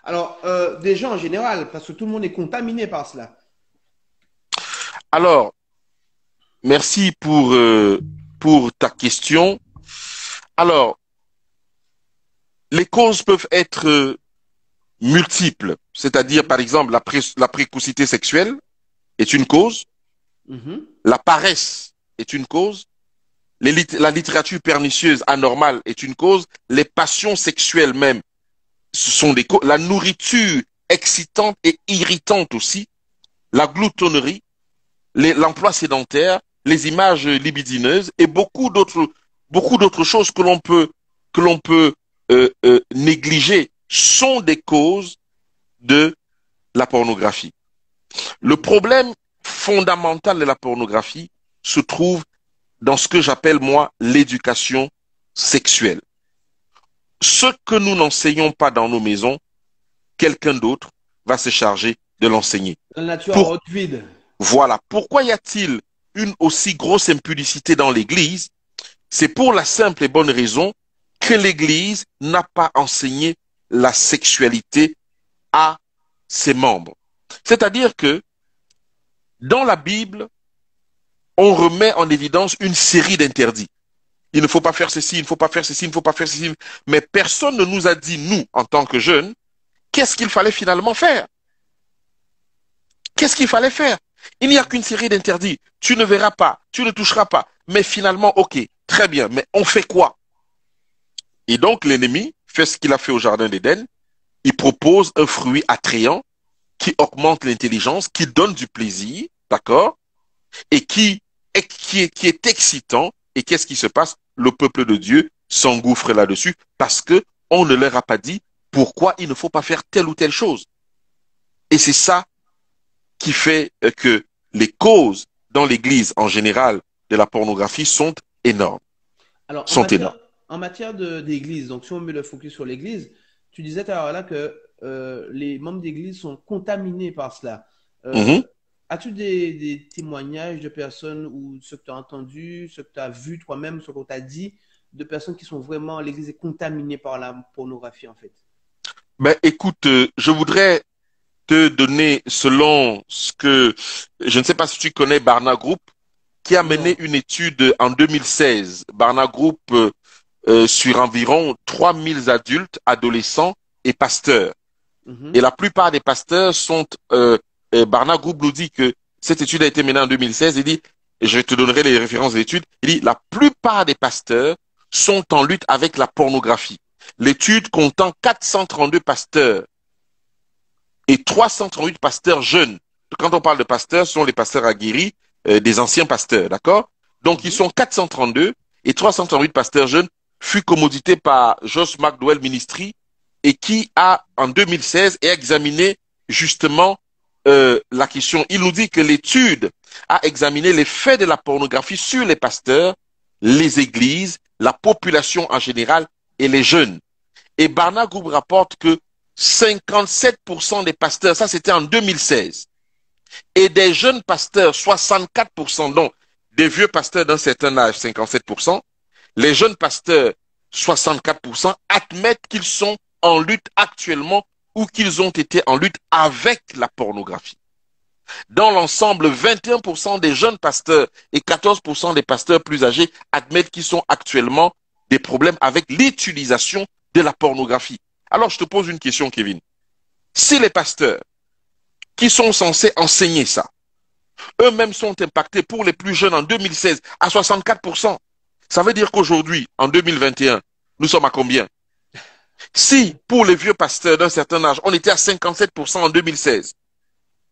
Alors, des gens en général, parce que tout le monde est contaminé par cela. Alors, merci pour ta question. Alors, les causes peuvent être multiples, c'est-à-dire, par exemple, la précocité sexuelle est une cause, la paresse est une cause, la littérature pernicieuse anormale est une cause, les passions sexuelles même sont des causes, la nourriture excitante et irritante aussi, la gloutonnerie, l'emploi sédentaire, les images libidineuses et beaucoup d'autres choses que l'on peut négliger sont des causes de la pornographie. Le problème fondamental de la pornographie se trouve dans ce que j'appelle, moi, l'éducation sexuelle. Ce que nous n'enseignons pas dans nos maisons, quelqu'un d'autre va se charger de l'enseigner. La nature vide. Voilà. Pourquoi y a-t-il une aussi grosse impudicité dans l'Église? C'est pour la simple et bonne raison que l'Église n'a pas enseigné la sexualité à ses membres. C'est-à-dire que dans la Bible, on remet en évidence une série d'interdits. Il ne faut pas faire ceci, il ne faut pas faire ceci, il ne faut pas faire ceci. Mais personne ne nous a dit, nous, en tant que jeunes, qu'est-ce qu'il fallait finalement faire? Qu'est-ce qu'il fallait faire? Il n'y a qu'une série d'interdits. Tu ne verras pas, tu ne toucheras pas. Mais finalement, ok, très bien, mais on fait quoi? Et donc l'ennemi fait ce qu'il a fait au jardin d'Éden. Il propose un fruit attrayant qui augmente l'intelligence, qui donne du plaisir, d'accord? Et qui est excitant. Et qu'est-ce qui se passe? Le peuple de Dieu s'engouffre là-dessus parce que on ne leur a pas dit pourquoi il ne faut pas faire telle ou telle chose. Et c'est ça qui fait que les causes dans l'Église en général de la pornographie sont énormes. Alors, en matière d'Église, donc si on met le focus sur l'Église, tu disais tout à l'heure là que les membres d'Église sont contaminés par cela. as-tu des témoignages de personnes ou ce que tu as entendu, ce que tu as vu toi-même, ce qu'on t'a dit, de personnes qui sont vraiment, l'église est contaminée par la pornographie en fait? Ben, écoute, je voudrais te donner selon ce que, je ne sais pas si tu connais Barna Group, qui a mené Non. une étude en 2016. Barna Group sur environ 3000 adultes, adolescents et pasteurs. Et Mhm. la plupart des pasteurs sont, Barna Group nous dit que cette étude a été menée en 2016. Il dit, et je te donnerai les références de l'étude, il dit, la plupart des pasteurs sont en lutte avec la pornographie. L'étude comptant 432 pasteurs et 338 pasteurs jeunes. Quand on parle de pasteurs, ce sont les pasteurs aguerris, des anciens pasteurs, d'accord? Donc, ils Mhm. sont 432 et 338 pasteurs jeunes, fut commodité par Josh McDowell Ministry et qui a, en 2016, examiné justement la question. Il nous dit que l'étude a examiné l'effet de la pornographie sur les pasteurs, les églises, la population en général et les jeunes. Et Barna Group rapporte que 57% des pasteurs, ça c'était en 2016, et des jeunes pasteurs, 64%, donc des vieux pasteurs d'un certain âge, 57%, les jeunes pasteurs, 64%, admettent qu'ils sont en lutte actuellement ou qu'ils ont été en lutte avec la pornographie. Dans l'ensemble, 21% des jeunes pasteurs et 14% des pasteurs plus âgés admettent qu'ils sont actuellement des problèmes avec l'utilisation de la pornographie. Alors, je te pose une question, Kevin. Si les pasteurs qui sont censés enseigner ça, eux-mêmes sont impactés pour les plus jeunes en 2016 à 64%, ça veut dire qu'aujourd'hui, en 2021, nous sommes à combien? Si pour les vieux pasteurs d'un certain âge, on était à 57% en 2016,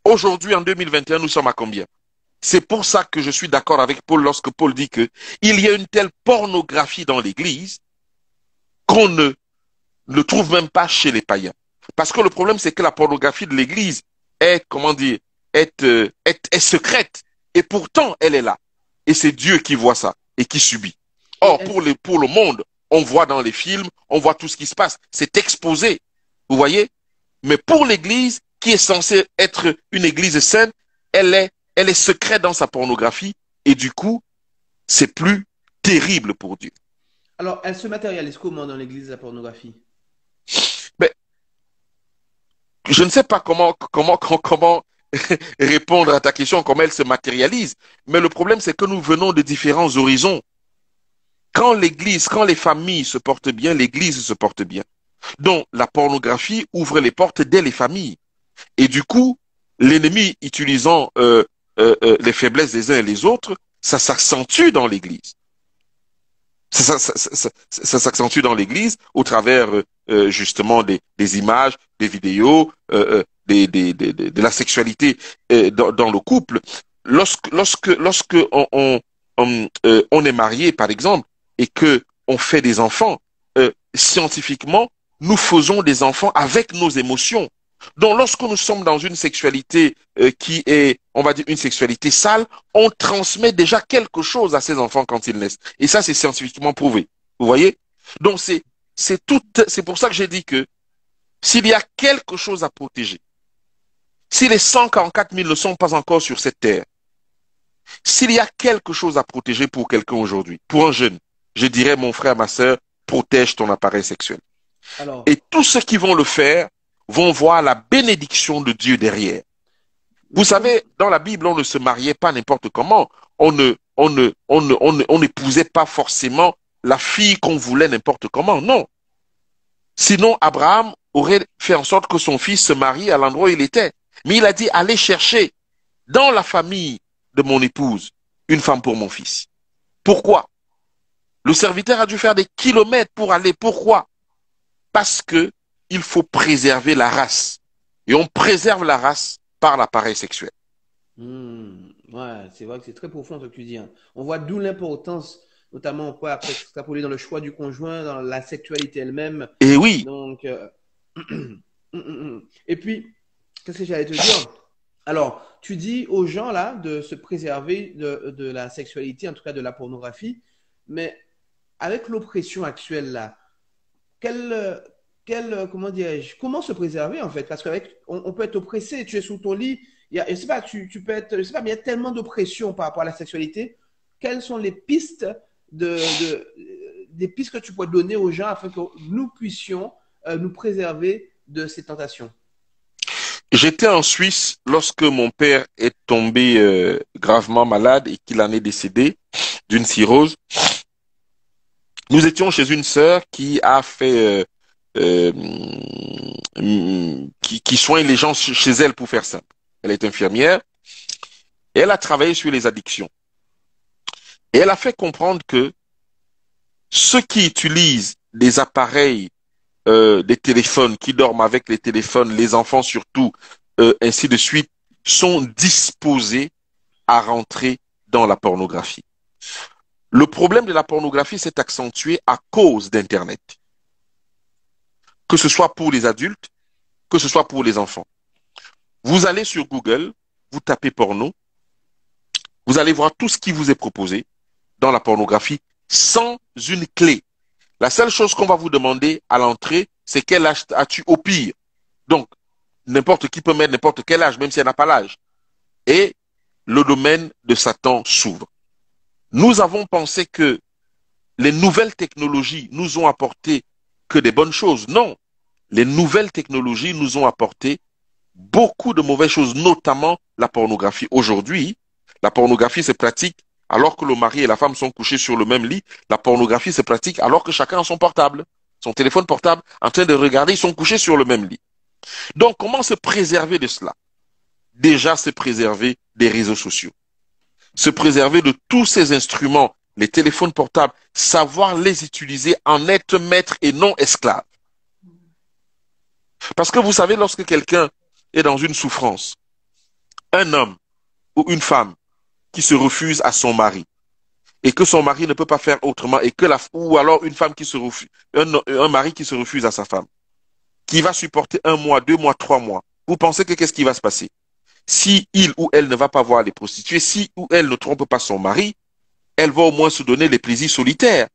aujourd'hui, en 2021, nous sommes à combien? C'est pour ça que je suis d'accord avec Paul lorsque Paul dit que il y a une telle pornographie dans l'Église qu'on ne le trouve même pas chez les païens. Parce que le problème, c'est que la pornographie de l'Église est, comment dire, est secrète. Et pourtant, elle est là. Et c'est Dieu qui voit ça et qui subit. Et Or, pour le monde, on voit dans les films, on voit tout ce qui se passe. C'est exposé. Vous voyez? Mais pour l'Église, qui est censée être une Église saine, elle est secrète dans sa pornographie. Et du coup, c'est plus terrible pour Dieu. alors, elle se matérialise comment dans l'église la pornographie? Mais je ne sais pas comment répondre à ta question, comment elle se matérialise. Mais le problème, c'est que nous venons de différents horizons. Quand l'Église, quand les familles se portent bien, l'Église se porte bien. Donc, la pornographie ouvre les portes dès les familles. Et du coup, l'ennemi utilisant les faiblesses des uns et les autres, ça s'accentue dans l'Église. Ça s'accentue dans l'Église au travers justement des images, des vidéos, de la sexualité dans le couple. Lorsque on est marié, par exemple, et que on fait des enfants, scientifiquement, nous faisons des enfants avec nos émotions. Donc, lorsque nous sommes dans une sexualité qui est, on va dire, une sexualité sale, on transmet déjà quelque chose à ces enfants quand ils naissent. Et ça, c'est scientifiquement prouvé. Vous voyez? Donc, c'est pour ça que j'ai dit que s'il y a quelque chose à protéger, si les 144 000 ne sont pas encore sur cette terre, s'il y a quelque chose à protéger pour quelqu'un aujourd'hui, pour un jeune, je dirais, mon frère, ma sœur, protège ton appareil sexuel. Alors, Et tous ceux qui vont le faire vont voir la bénédiction de Dieu derrière. Vous mais comme, savez, dans la Bible, on ne se mariait pas n'importe comment. On n'épousait pas forcément la fille qu'on voulait n'importe comment. Non. Sinon, Abraham aurait fait en sorte que son fils se marie à l'endroit où il était. Mais il a dit, allez chercher dans la famille de mon épouse une femme pour mon fils. Pourquoi? Le serviteur a dû faire des kilomètres pour aller. Pourquoi? Parce que il faut préserver la race. Et on préserve la race par l'appareil sexuel. ouais, c'est vrai que c'est très profond ce que tu dis, hein. On voit d'où l'importance, notamment on peut après extrapoler dans le choix du conjoint, dans la sexualité elle-même. Et oui, Donc, et puis, qu'est-ce que j'allais te dire? Alors, tu dis aux gens là de se préserver de la sexualité, en tout cas de la pornographie, mais avec l'oppression actuelle là, comment dirais-je, comment se préserver en fait? Parce qu'avec, on peut être oppressé, tu es sous ton lit, je sais pas, tu peux être, je sais pas, mais il y a tellement de pression par rapport à la sexualité. Quelles sont les pistes des pistes que tu pourrais donner aux gens afin que nous puissions nous préserver de ces tentations? J'étais en Suisse lorsque mon père est tombé gravement malade et qu'il en est décédé d'une cirrhose. Nous étions chez une sœur qui a fait euh, qui soigne les gens chez elle pour faire simple. Elle est infirmière et elle a travaillé sur les addictions. Et elle a fait comprendre que ceux qui utilisent des appareils, des téléphones, qui dorment avec les téléphones, les enfants surtout, ainsi de suite, sont disposés à rentrer dans la pornographie. Le problème de la pornographie s'est accentué à cause d'Internet, que ce soit pour les adultes, que ce soit pour les enfants. Vous allez sur Google, vous tapez porno, vous allez voir tout ce qui vous est proposé dans la pornographie sans une clé. La seule chose qu'on va vous demander à l'entrée, c'est quel âge as-tu au pire. Donc, n'importe qui peut mettre n'importe quel âge, même si elle n'a pas l'âge. Et le domaine de Satan s'ouvre. Nous avons pensé que les nouvelles technologies nous ont apporté que des bonnes choses. Non, les nouvelles technologies nous ont apporté beaucoup de mauvaises choses, notamment la pornographie. Aujourd'hui, la pornographie se pratique alors que le mari et la femme sont couchés sur le même lit. La pornographie se pratique alors que chacun a son portable, son téléphone portable, en train de regarder, ils sont couchés sur le même lit. Donc, comment se préserver de cela? Déjà, se préserver des réseaux sociaux. Se préserver de tous ces instruments, les téléphones portables, savoir les utiliser, en être maître et non esclave. Parce que vous savez, lorsque quelqu'un est dans une souffrance, un homme ou une femme qui se refuse à son mari et que son mari ne peut pas faire autrement et que ou alors une femme qui se refuse, un mari qui se refuse à sa femme, qui va supporter 1 mois, 2 mois, 3 mois. Vous pensez que qu'est-ce qui va se passer? Si il ou elle ne va pas voir les prostituées, si ou elle ne trompe pas son mari, elle va au moins se donner les plaisirs solitaires.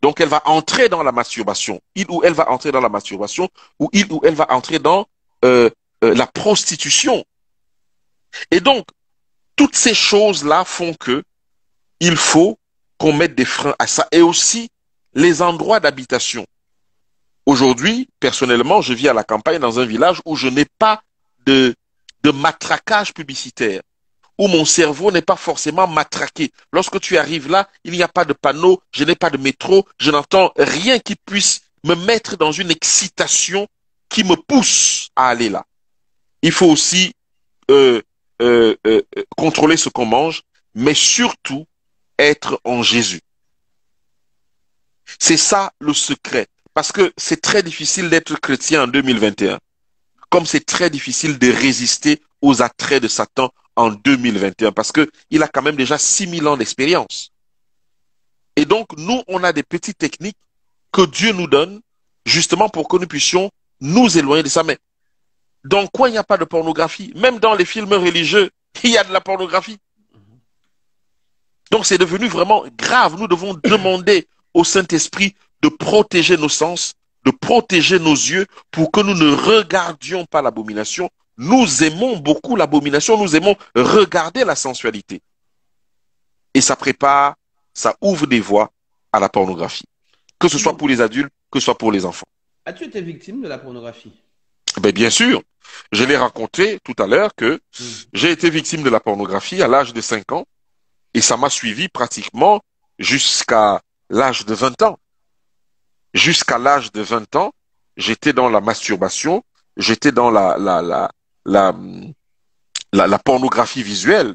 Donc elle va entrer dans la masturbation. Il ou elle va entrer dans la masturbation ou il ou elle va entrer dans la prostitution. Et donc, toutes ces choses-là font que il faut qu'on mette des freins à ça. Et aussi, les endroits d'habitation. Aujourd'hui, personnellement, je vis à la campagne dans un village où je n'ai pas de matraquage publicitaire, où mon cerveau n'est pas forcément matraqué. Lorsque tu arrives là, il n'y a pas de panneau, je n'ai pas de métro, je n'entends rien qui puisse me mettre dans une excitation qui me pousse à aller là. Il faut aussi euh, contrôler ce qu'on mange, mais surtout être en Jésus. C'est ça le secret. Parce que c'est très difficile d'être chrétien en 2021. Comme c'est très difficile de résister aux attraits de Satan en 2021. Parce qu'il a quand même déjà 6000 ans d'expérience. Et donc, nous, on a des petites techniques que Dieu nous donne, justement pour que nous puissions nous éloigner de ça. Mais dans quoi il n'y a pas de pornographie? Même dans les films religieux, il y a de la pornographie. Donc, c'est devenu vraiment grave. Nous devons demander au Saint-Esprit de protéger nos sens, de protéger nos yeux pour que nous ne regardions pas l'abomination. Nous aimons beaucoup l'abomination, nous aimons regarder la sensualité. Et ça prépare, ça ouvre des voies à la pornographie. Que ce soit pour les adultes, que ce soit pour les enfants. As-tu été victime de la pornographie? Ben, bien sûr, je l'ai raconté tout à l'heure que j'ai été victime de la pornographie à l'âge de 5 ans et ça m'a suivi pratiquement jusqu'à l'âge de 20 ans. Jusqu'à l'âge de 20 ans, j'étais dans la masturbation, j'étais dans la pornographie visuelle.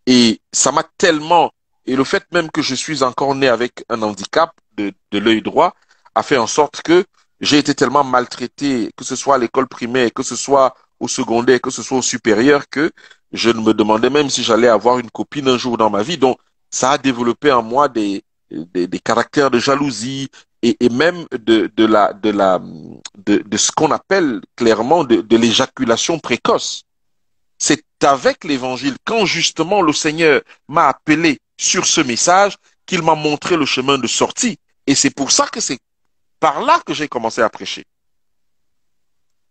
Et ça m'a tellement... Et le fait même que je suis encore né avec un handicap de l'œil droit a fait en sorte que j'ai été tellement maltraité, que ce soit à l'école primaire, que ce soit au secondaire, que ce soit au supérieur, que je me demandais même si j'allais avoir une copine un jour dans ma vie. Donc, ça a développé en moi des caractères de jalousie et même de ce qu'on appelle clairement de l'éjaculation précoce. C'est avec l'évangile, quand justement le Seigneur m'a appelé sur ce message, qu'il m'a montré le chemin de sortie. Et c'est pour ça que c'est par là que j'ai commencé à prêcher.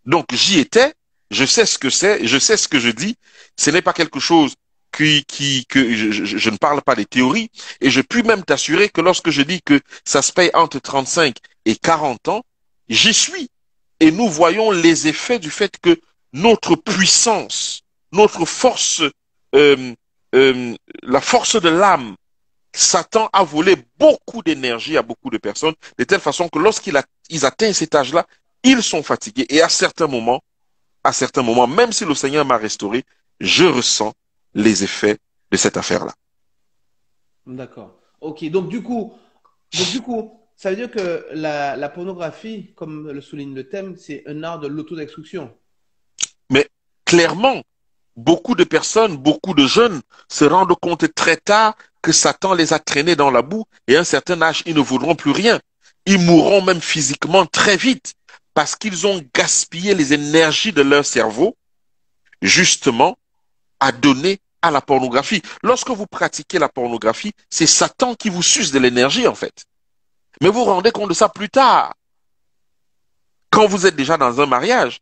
Donc j'y étais, Je sais ce que c'est, je sais ce que je dis. Ce n'est pas quelque chose que je ne parle pas des théories. Et je puis même t'assurer que lorsque je dis que ça se paye entre 35 et 40 ans, j'y suis. Et nous voyons les effets du fait que notre puissance, notre force, euh, la force de l'âme, Satan a volé beaucoup d'énergie à beaucoup de personnes, de telle façon que lorsqu'ils atteignent cet âge-là, ils sont fatigués. Et à certains moments, même si le Seigneur m'a restauré, je ressens les effets de cette affaire-là. D'accord. Ok, donc du coup, ça veut dire que la pornographie, comme le souligne le thème, c'est un art de l'autodestruction. Mais clairement, beaucoup de personnes, beaucoup de jeunes se rendent compte très tard que Satan les a traînés dans la boue et à un certain âge, ils ne voudront plus rien. Ils mourront même physiquement très vite parce qu'ils ont gaspillé les énergies de leur cerveau justement à donner à la pornographie. Lorsque vous pratiquez la pornographie, c'est Satan qui vous suce de l'énergie en fait. Mais vous vous rendez compte de ça plus tard, quand vous êtes déjà dans un mariage.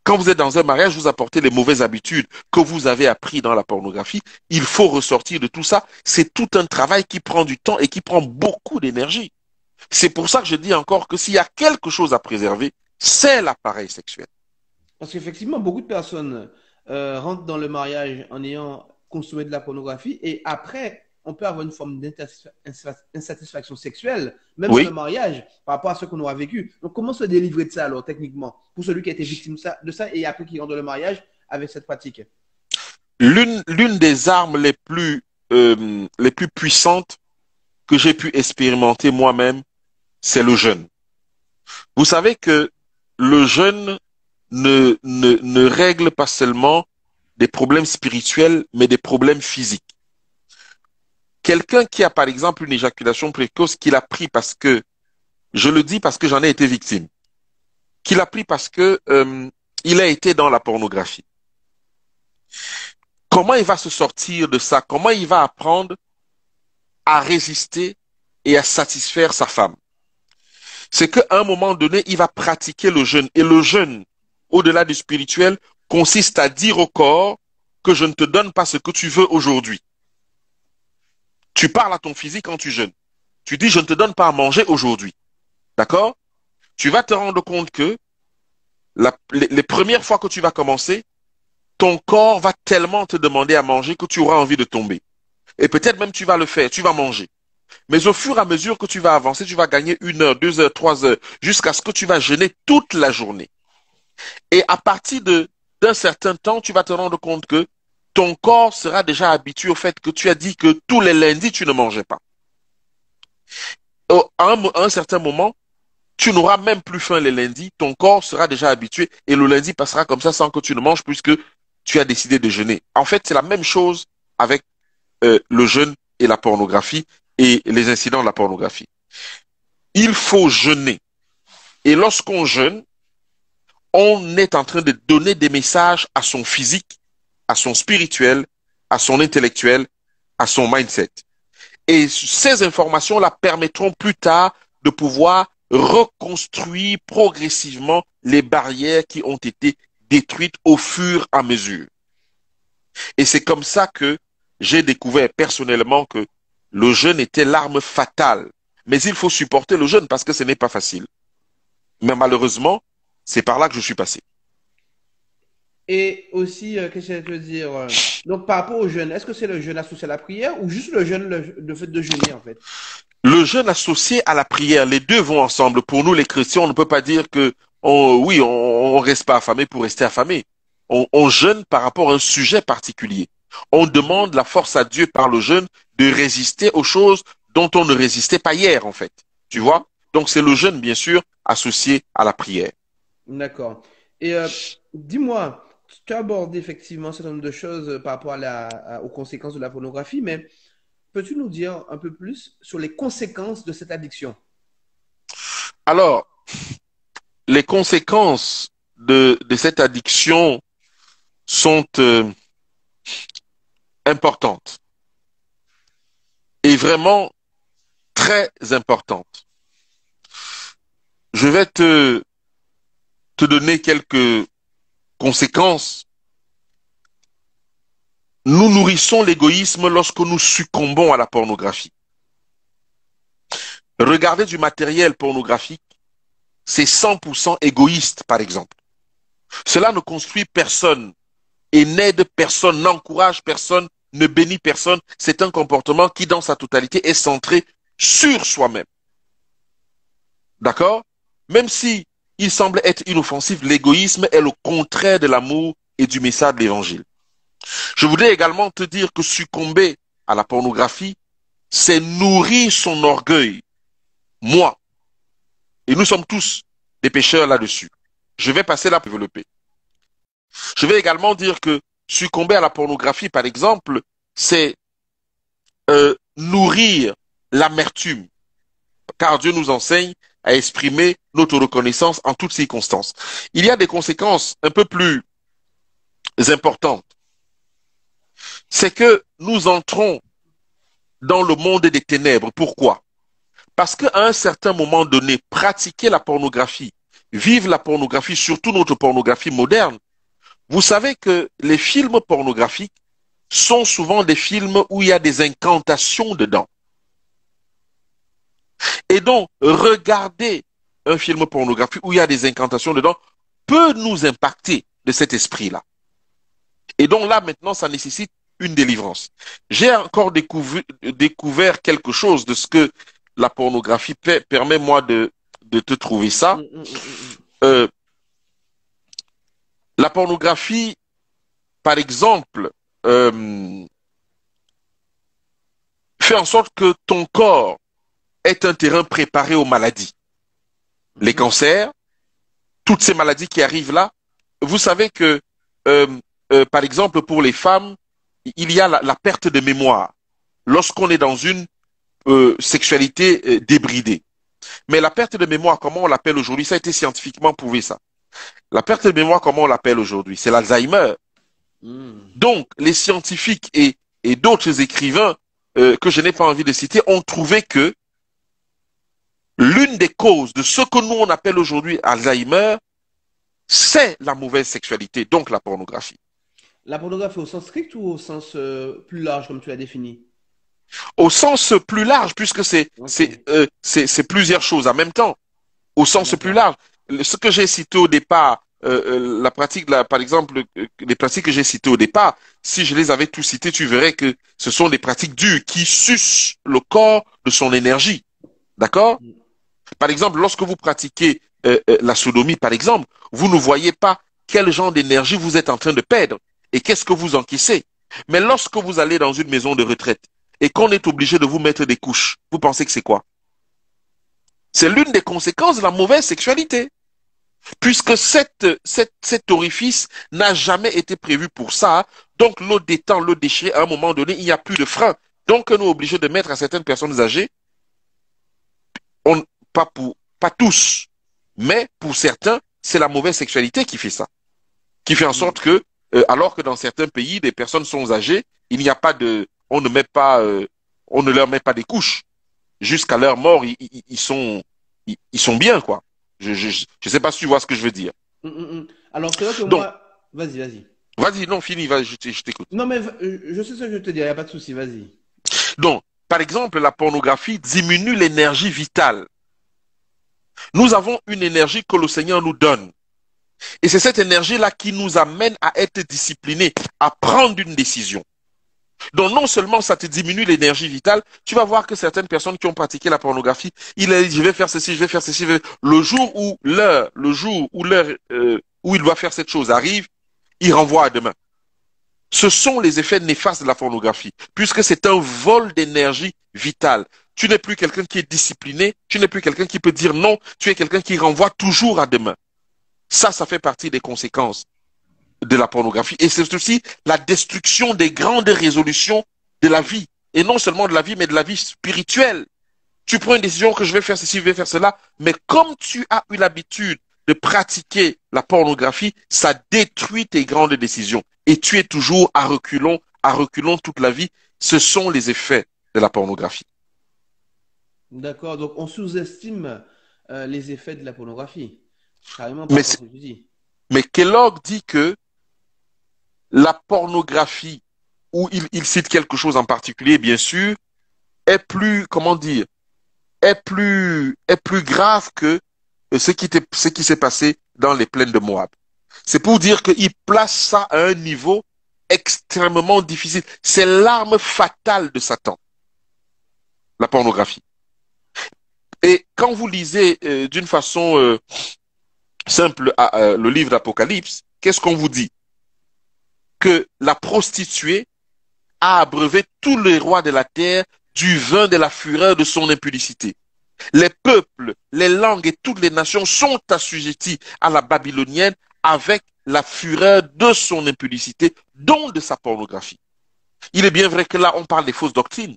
Quand vous êtes dans un mariage, vous apportez les mauvaises habitudes que vous avez appris dans la pornographie. Il faut ressortir de tout ça. C'est tout un travail qui prend du temps et qui prend beaucoup d'énergie. C'est pour ça que je dis encore que s'il y a quelque chose à préserver, c'est l'appareil sexuel. Parce qu'effectivement, beaucoup de personnes rentrent dans le mariage en ayant consommé de la pornographie et après, on peut avoir une forme d'insatisfaction sexuelle, même dans le Oui, mariage, par rapport à ce qu'on aura vécu. Donc, comment se délivrer de ça alors, techniquement, pour celui qui a été victime de ça et après qui rentre dans le mariage avec cette pratique? l'une des armes les plus puissantes que j'ai pu expérimenter moi-même, c'est le jeûne. Vous savez que le jeûne ne règle pas seulement des problèmes spirituels, mais des problèmes physiques. Quelqu'un qui a, par exemple, une éjaculation précoce, qu'il a pris parce que, je le dis parce que j'en ai été victime, qu'il a pris parce que il a été dans la pornographie. Comment il va se sortir de ça? Comment il va apprendre à résister et à satisfaire sa femme? C'est qu'à un moment donné, il va pratiquer le jeûne. Et le jeûne, au-delà du spirituel, consiste à dire au corps que je ne te donne pas ce que tu veux aujourd'hui. Tu parles à ton physique quand tu jeûnes. Tu dis, je ne te donne pas à manger aujourd'hui. D'accord? Tu vas te rendre compte que les premières fois que tu vas commencer, ton corps va tellement te demander à manger que tu auras envie de tomber. Et peut-être même tu vas le faire, tu vas manger. Mais au fur et à mesure que tu vas avancer, tu vas gagner 1 heure, 2 heures, 3 heures, jusqu'à ce que tu vas jeûner toute la journée. Et à partir d'un certain temps, tu vas te rendre compte que ton corps sera déjà habitué au fait que tu as dit que tous les lundis, tu ne mangeais pas. À un certain moment, tu n'auras même plus faim les lundis, ton corps sera déjà habitué et le lundi passera comme ça sans que tu ne manges puisque tu as décidé de jeûner. En fait, c'est la même chose avec le jeûne et la pornographie et les incidents de la pornographie. Il faut jeûner. Et lorsqu'on jeûne, on est en train de donner des messages à son physique, à son spirituel, à son intellectuel, à son mindset. Et ces informations-là permettront plus tard de pouvoir reconstruire progressivement les barrières qui ont été détruites au fur et à mesure. Et c'est comme ça que j'ai découvert personnellement que le jeûne était l'arme fatale. Mais il faut supporter le jeûne parce que ce n'est pas facile. Mais malheureusement, c'est par là que je suis passé. Et aussi, qu'est-ce que je veux dire donc, par rapport au jeûne, est-ce que c'est le jeûne associé à la prière ou juste le jeûne, le fait de jeûner, en fait? Le jeûne associé à la prière, les deux vont ensemble. Pour nous, les chrétiens, on ne peut pas dire que, oui, on reste pas affamé pour rester affamé. On jeûne par rapport à un sujet particulier. On demande la force à Dieu par le jeûne de résister aux choses dont on ne résistait pas hier, en fait. Tu Mhm. vois? Donc c'est le jeûne, bien sûr, associé à la prière. D'accord. Et dis-moi, tu as abordé effectivement un certain nombre de choses par rapport aux conséquences de la pornographie, mais peux-tu nous dire un peu plus sur les conséquences de cette addiction? Alors, les conséquences de cette addiction sont importantes et vraiment très importantes. Je vais te donner conséquence, nous nourrissons l'égoïsme lorsque nous succombons à la pornographie. Regarder du matériel pornographique, c'est 100% égoïste, par exemple. Cela ne construit personne et n'aide personne, n'encourage personne, ne bénit personne. C'est un comportement qui, dans sa totalité, est centré sur soi-même. D'accord? Même si il semble être inoffensif, l'égoïsme est le contraire de l'amour et du message de l'évangile. Je voudrais également te dire que succomber à la pornographie, c'est nourrir son orgueil. Moi, et nous sommes tous des pécheurs là-dessus. Je vais passer là pour développer. Je vais également dire que succomber à la pornographie, par exemple, c'est nourrir l'amertume. Car Dieu nous enseigne à exprimer notre reconnaissance en toutes circonstances. Il y a des conséquences un peu plus importantes. C'est que nous entrons dans le monde des ténèbres. Pourquoi? Parce qu'à un certain moment donné, pratiquer la pornographie, vivre la pornographie, surtout notre pornographie moderne, vous savez que les films pornographiques sont souvent des films où il y a des incantations dedans. Et donc, regarder un film pornographique où il y a des incantations dedans peut nous impacter de cet esprit-là. Et donc là, maintenant, ça nécessite une délivrance. J'ai encore découvert quelque chose de ce que la pornographie permet, moi, de te trouver ça. La pornographie, par exemple, fait en sorte que ton corps est un terrain préparé aux maladies. Les cancers, toutes ces maladies qui arrivent là. Vous savez que, par exemple, pour les femmes, il y a la perte de mémoire lorsqu'on est dans une sexualité débridée. Mais la perte de mémoire, comment on l'appelle aujourd'hui? Ça a été scientifiquement prouvé, ça. La perte de mémoire, comment on l'appelle aujourd'hui? C'est l'Alzheimer. Donc, les scientifiques et d'autres écrivains que je n'ai pas envie de citer ont trouvé que l'une des causes de ce que nous on appelle aujourd'hui Alzheimer, c'est la mauvaise sexualité, donc la pornographie. La pornographie au sens strict ou au sens plus large, comme tu l'as défini? Au sens plus large, puisque c'est plusieurs choses en même temps. Au sens plus large. Ce que j'ai cité au départ, la pratique, par exemple, les pratiques que j'ai citées au départ, si je les avais tous citées, tu verrais que ce sont des pratiques dures qui sucent le corps de son énergie. D'accord? Par exemple, lorsque vous pratiquez la sodomie, par exemple, vous ne voyez pas quel genre d'énergie vous êtes en train de perdre et qu'est-ce que vous encaissez. Mais lorsque vous allez dans une maison de retraite et qu'on est obligé de vous mettre des couches, vous pensez que c'est quoi? C'est l'une des conséquences de la mauvaise sexualité. Puisque cet orifice n'a jamais été prévu pour ça, donc l'eau détend, l'eau déchirée, à un moment donné, il n'y a plus de frein. Donc, nous sommes obligés de mettre à certaines personnes âgées, pas tous, mais pour certains, c'est la mauvaise sexualité qui fait ça. Qui fait en sorte que, alors que dans certains pays, des personnes sont âgées, il n'y a pas on ne leur met pas des couches. Jusqu'à leur mort, ils sont bien, quoi. Je sais pas si tu vois ce que je veux dire. Alors, c'est vrai que Donc, moi... Vas-y, vas-y. Vas-y, non, fini, je t'écoute. Non, mais je sais ce que je te dis, il n'y a pas de souci, vas-y. Donc, par exemple, la pornographie diminue l'énergie vitale. Nous avons une énergie que le Seigneur nous donne. Et c'est cette énergie-là qui nous amène à être disciplinés, à prendre une décision. Donc non seulement ça te diminue l'énergie vitale, tu vas voir que certaines personnes qui ont pratiqué la pornographie, il a dit je vais faire ceci, je vais faire ceci, le jour où où il doit faire cette chose arrive, il renvoie à demain. Ce sont les effets néfastes de la pornographie, puisque c'est un vol d'énergie vitale. Tu n'es plus quelqu'un qui est discipliné, tu n'es plus quelqu'un qui peut dire non, tu es quelqu'un qui renvoie toujours à demain. Ça fait partie des conséquences de la pornographie. Et c'est aussi la destruction des grandes résolutions de la vie. Et non seulement de la vie, mais de la vie spirituelle. Tu prends une décision que je vais faire ceci, je vais faire cela, mais comme tu as eu l'habitude de pratiquer la pornographie, ça détruit tes grandes décisions. Et tu es toujours à reculons toute la vie. Ce sont les effets de la pornographie. D'accord, donc on sous-estime les effets de la pornographie. Carrément par Mais rapport à ce que tu dis. Mais Kellogg dit que la pornographie, où il cite quelque chose en particulier, bien sûr, est plus, comment dire, est plus grave que ce qui s'est passé dans les plaines de Moab. C'est pour dire qu'il place ça à un niveau extrêmement difficile. C'est l'arme fatale de Satan, la pornographie. Et quand vous lisez d'une façon simple le livre d'Apocalypse, qu'est-ce qu'on vous dit? Que la prostituée a abreuvé tous les rois de la terre du vin de la fureur de son impudicité. Les peuples, les langues et toutes les nations sont assujettis à la babylonienne avec la fureur de son impudicité, dont de sa pornographie. Il est bien vrai que là, on parle des fausses doctrines.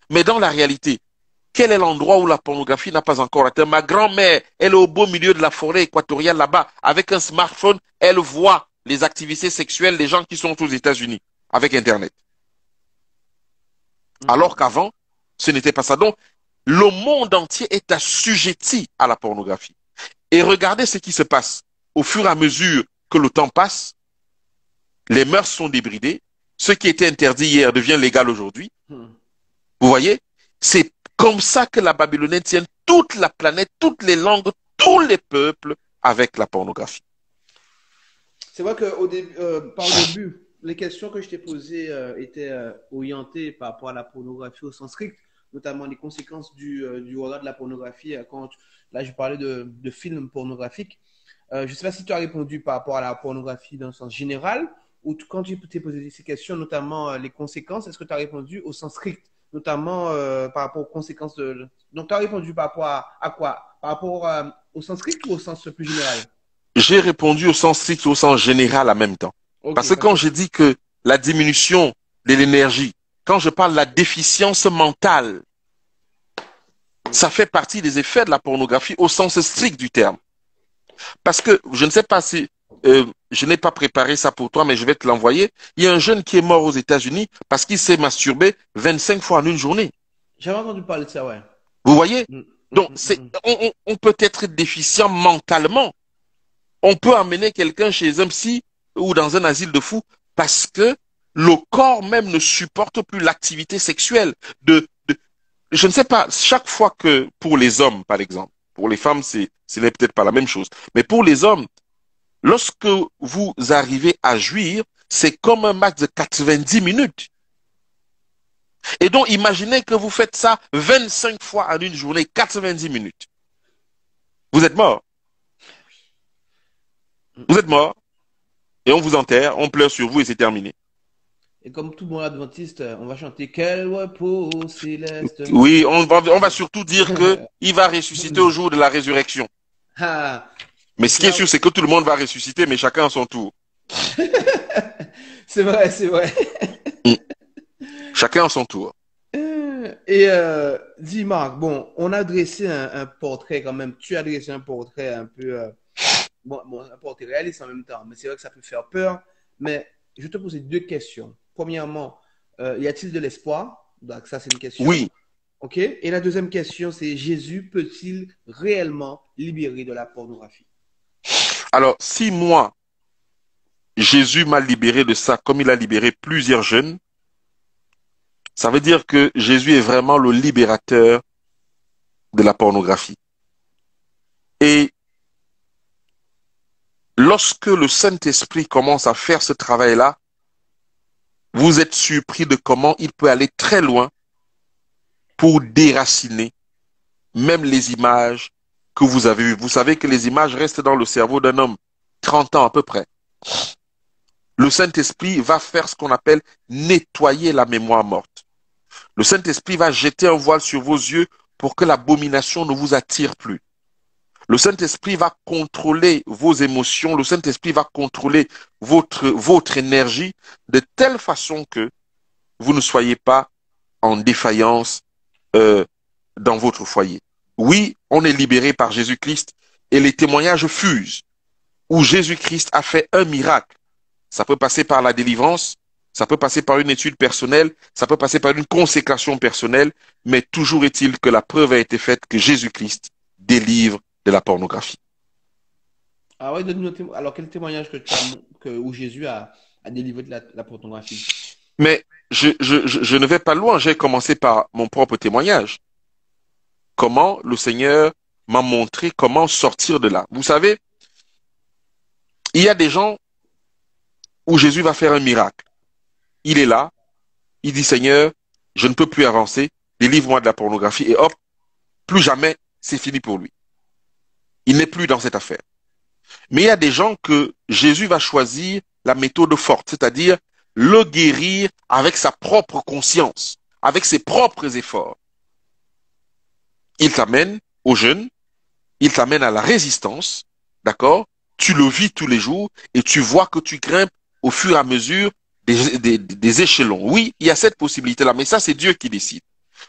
Mais dans la réalité, quel est l'endroit où la pornographie n'a pas encore atteint? Ma grand-mère, elle est au beau milieu de la forêt équatoriale là-bas. Avec un smartphone, elle voit les activités sexuelles des gens qui sont aux États-Unis avec Internet. Alors qu'avant, ce n'était pas ça. Donc, le monde entier est assujetti à la pornographie. Et regardez ce qui se passe. Au fur et à mesure que le temps passe, les mœurs sont débridées. Ce qui était interdit hier devient légal aujourd'hui. Vous voyez? C'est comme ça que la Babylonienne tient toute la planète, toutes les langues, tous les peuples avec la pornographie. C'est vrai que par le début, les questions que je t'ai posées étaient orientées par rapport à la pornographie au sens strict, notamment les conséquences du regard de la pornographie. Là, je parlais de films pornographiques. Je ne sais pas si tu as répondu par rapport à la pornographie dans le sens général ou quand tu t'es posé ces questions, notamment les conséquences, est-ce que tu as répondu au sens strict, notamment par rapport aux conséquences de... Donc, tu as répondu par rapport à quoi? Par rapport au sens strict ou au sens plus général? J'ai répondu au sens strict et au sens général en même temps. Okay, parce que quand je dis que la diminution de l'énergie, quand je parle de la déficience mentale, ça fait partie des effets de la pornographie au sens strict du terme. Parce que, je ne sais pas si, je n'ai pas préparé ça pour toi, mais je vais te l'envoyer. Il y a un jeune qui est mort aux États-Unis parce qu'il s'est masturbé 25 fois en une journée. J'avais entendu parler de ça, ouais. Vous voyez? Donc, on peut être déficient mentalement. On peut amener quelqu'un chez un psy ou dans un asile de fous parce que le corps même ne supporte plus l'activité sexuelle. Je ne sais pas, chaque fois que, pour les hommes, par exemple, pour les femmes, ce n'est peut-être pas la même chose, mais pour les hommes, lorsque vous arrivez à jouir, c'est comme un match de 90 minutes. Et donc, imaginez que vous faites ça 25 fois en une journée, 90 minutes. Vous êtes mort. Vous êtes mort. Et on vous enterre, on pleure sur vous et c'est terminé. Et comme tout bon adventiste, on va chanter quel repos céleste. Oui, on va surtout dire que il va ressusciter au jour de la résurrection. Mais ce qui est sûr, c'est que tout le monde va ressusciter, mais chacun à son tour. C'est vrai, c'est vrai. Chacun à son tour. Et dis Marc, bon, on a dressé un portrait quand même. Tu as dressé un portrait un peu, un portrait réaliste en même temps. Mais c'est vrai que ça peut faire peur. Mais je te pose deux questions. Premièrement, y a-t-il de l'espoir? Donc ça, c'est une question. Oui. Ok. Et la deuxième question, c'est Jésus peut-il réellement libérer de la pornographie? Alors, si moi, Jésus m'a libéré de ça, comme il a libéré plusieurs jeunes, ça veut dire que Jésus est vraiment le libérateur de la pornographie. Et lorsque le Saint-Esprit commence à faire ce travail-là, vous êtes surpris de comment il peut aller très loin pour déraciner même les images que vous avez vues. Vous savez que les images restent dans le cerveau d'un homme 30 ans à peu près. Le Saint-Esprit va faire ce qu'on appelle nettoyer la mémoire morte. Le Saint-Esprit va jeter un voile sur vos yeux pour que l'abomination ne vous attire plus. Le Saint-Esprit va contrôler vos émotions, le Saint-Esprit va contrôler votre énergie de telle façon que vous ne soyez pas en défaillance dans votre foyer. Oui, on est libéré par Jésus-Christ et les témoignages fusent où Jésus-Christ a fait un miracle. Ça peut passer par la délivrance, ça peut passer par une étude personnelle, ça peut passer par une consécration personnelle, mais toujours est-il que la preuve a été faite que Jésus-Christ délivre de la pornographie. Ah ouais, donne-nous un alors quel témoignage que tu as, où Jésus a délivré de la pornographie? Mais je ne vais pas loin. J'ai commencé par mon propre témoignage. Comment le Seigneur m'a montré comment sortir de là. Vous savez, il y a des gens où Jésus va faire un miracle. Il est là, il dit Seigneur, je ne peux plus avancer, délivre-moi de la pornographie et hop, plus jamais, c'est fini pour lui. Il n'est plus dans cette affaire. Mais il y a des gens que Jésus va choisir la méthode forte, c'est-à-dire le guérir avec sa propre conscience, avec ses propres efforts. Il t'amène au jeûne, il t'amène à la résistance, d'accord? Tu le vis tous les jours et tu vois que tu grimpes au fur et à mesure des échelons. Oui, il y a cette possibilité-là, mais ça, c'est Dieu qui décide.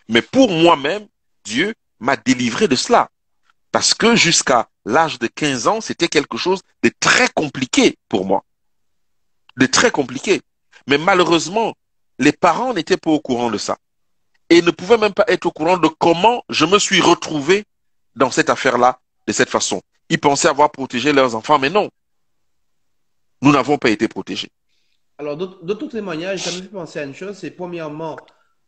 Mais pour moi-même, Dieu m'a délivré de cela. Parce que jusqu'à l'âge de 15 ans, c'était quelque chose de très compliqué pour moi. De très compliqué. Mais malheureusement, les parents n'étaient pas au courant de ça. Et ne pouvaient même pas être au courant de comment je me suis retrouvé dans cette affaire-là de cette façon. Ils pensaient avoir protégé leurs enfants, mais non, nous n'avons pas été protégés. Alors, d'autres témoignages, ça me fait penser à une chose, c'est premièrement,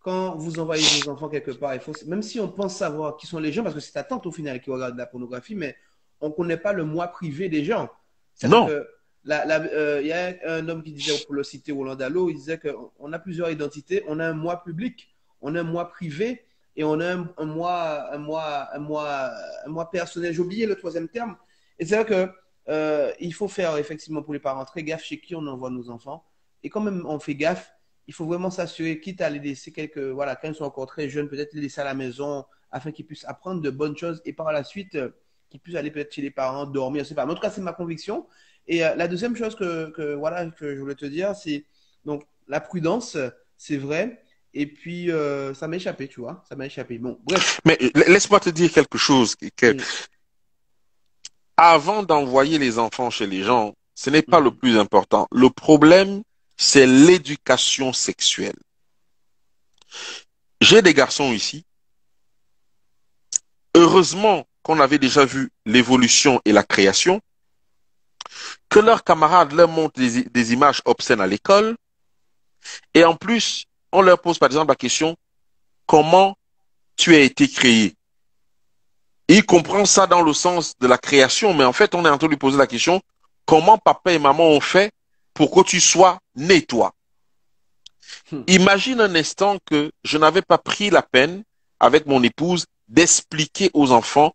quand vous envoyez vos enfants quelque part, il faut, même si on pense savoir qui sont les gens, parce que c'est ta tante au final qui regarde la pornographie, mais on ne connaît pas le moi privé des gens. C'est-à-dire Non, que il y a un homme qui disait, pour le citer Roland Dallot, il disait qu'on a plusieurs identités, on a un moi public, on a un moi privé, et on a un moi personnel. J'ai oublié le troisième terme. Et c'est vrai que il faut faire effectivement pour les parents très gaffe chez qui on envoie nos enfants. Et quand même on fait gaffe, il faut vraiment s'assurer, quitte à les laisser quelques, voilà, quand ils sont encore très jeunes, peut-être les laisser à la maison afin qu'ils puissent apprendre de bonnes choses et par la suite, qu'ils puissent aller peut-être chez les parents, dormir, je sais pas. Mais en tout cas, c'est ma conviction. Et la deuxième chose voilà, que je voulais te dire, c'est donc la prudence, c'est vrai. Et puis, ça m'a échappé, tu vois, ça m'a échappé. Bon, bref. mais laisse-moi te dire quelque chose. Mm, Avant d'envoyer les enfants chez les gens, ce n'est pas le mhm. plus important. Le problème, c'est l'éducation sexuelle. J'ai des garçons ici. Heureusement qu'on avait déjà vu l'évolution et la création, que leurs camarades leur montrent des images obscènes à l'école, et en plus, on leur pose par exemple la question, comment tu as été créé? Et ils comprennent ça dans le sens de la création, mais en fait, on est en train de lui poser la question, comment papa et maman ont fait pour que tu sois né, toi? Imagine un instant que je n'avais pas pris la peine, avec mon épouse, d'expliquer aux enfants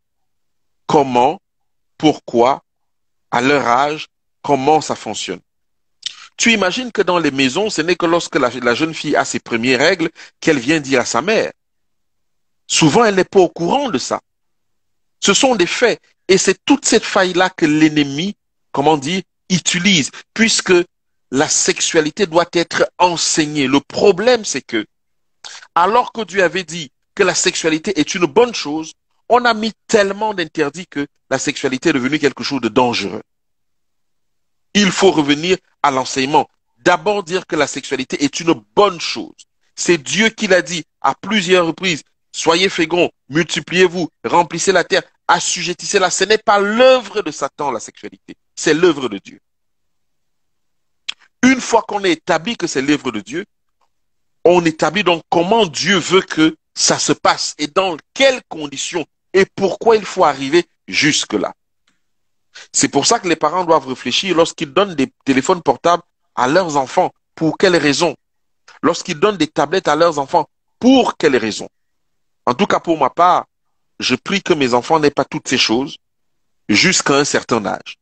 comment, pourquoi, à leur âge, comment ça fonctionne. Tu imagines que dans les maisons, ce n'est que lorsque la jeune fille a ses premières règles qu'elle vient dire à sa mère. Souvent, elle n'est pas au courant de ça. Ce sont des faits. Et c'est toute cette faille-là que l'ennemi, comment dire, utilise, puisque la sexualité doit être enseignée. Le problème, c'est que, alors que Dieu avait dit que la sexualité est une bonne chose, on a mis tellement d'interdits que la sexualité est devenue quelque chose de dangereux. Il faut revenir à l'enseignement. D'abord dire que la sexualité est une bonne chose. C'est Dieu qui l'a dit à plusieurs reprises. Soyez féconds, multipliez-vous, remplissez la terre, assujettissez-la. Ce n'est pas l'œuvre de Satan, la sexualité. C'est l'œuvre de Dieu. Une fois qu'on a établi que c'est l'œuvre de Dieu, on établit donc comment Dieu veut que ça se passe et dans quelles conditions et pourquoi il faut arriver jusque-là. C'est pour ça que les parents doivent réfléchir lorsqu'ils donnent des téléphones portables à leurs enfants. Pour quelles raisons? Lorsqu'ils donnent des tablettes à leurs enfants, pour quelles raisons? En tout cas, pour ma part, je prie que mes enfants n'aient pas toutes ces choses jusqu'à un certain âge.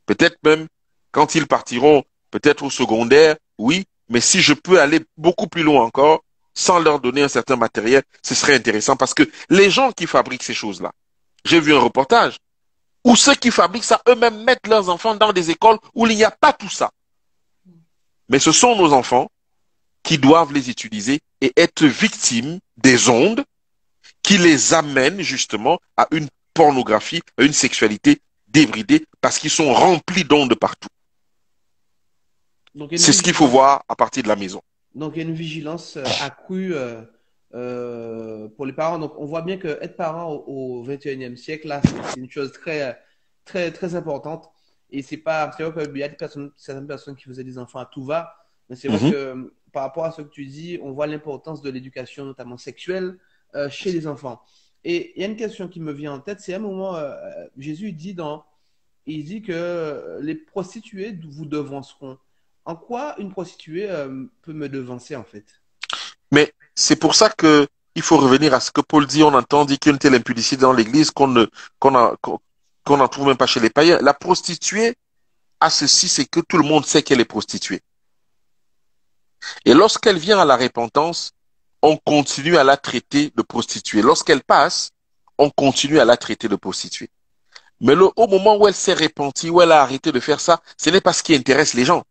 Peut-être même quand ils partiront, peut-être au secondaire, oui, mais si je peux aller beaucoup plus loin encore, sans leur donner un certain matériel, ce serait intéressant parce que les gens qui fabriquent ces choses-là, j'ai vu un reportage, où ceux qui fabriquent ça eux-mêmes mettent leurs enfants dans des écoles où il n'y a pas tout ça. Mais ce sont nos enfants qui doivent les utiliser et être victimes des ondes qui les amènent justement à une pornographie, à une sexualité débridée parce qu'ils sont remplis d'ondes partout. Donc, il y a une C'est ce qu'il faut vigilance. voir à partir de la maison. Donc, il y a une vigilance accrue pour les parents. Donc, on voit bien que être parent au 21e siècle, là, c'est une chose très, très, très importante. Et c'est pas, c'est vrai qu'il y a certaines personnes qui faisaient des enfants à tout va, mais c'est vrai Mhm. que par rapport à ce que tu dis, on voit l'importance de l'éducation, notamment sexuelle, chez les enfants. Et il y a une question qui me vient en tête, c'est à un moment, Jésus il dit que les prostituées vous devanceront. En quoi une prostituée peut me devancer en fait? Mais c'est pour ça que il faut revenir à ce que Paul dit. On entend dire qu'il y a une telle impudicité dans l'Église qu'on n'en trouve même pas chez les païens. La prostituée a ceci, c'est que tout le monde sait qu'elle est prostituée. Et lorsqu'elle vient à la repentance, on continue à la traiter de prostituée. Lorsqu'elle passe, on continue à la traiter de prostituée. Mais au moment où elle s'est repentie, où elle a arrêté de faire ça, ce n'est pas ce qui intéresse les gens.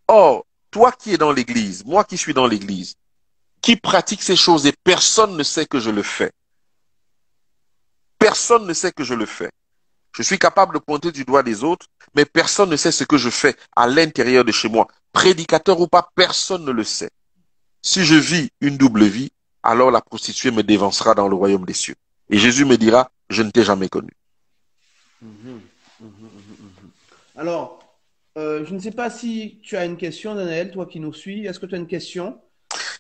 Or, toi qui es dans l'église, moi qui suis dans l'église, qui pratique ces choses et personne ne sait que je le fais. Personne ne sait que je le fais. Je suis capable de pointer du doigt des autres, mais personne ne sait ce que je fais à l'intérieur de chez moi. Prédicateur ou pas, personne ne le sait. Si je vis une double vie, alors la prostituée me dévancera dans le royaume des cieux. Et Jésus me dira, je ne t'ai jamais connu. Mhm, mhm, mhm, mhm. Alors, je ne sais pas si tu as une question, Daniel, toi qui nous suis. Est-ce que tu as une question?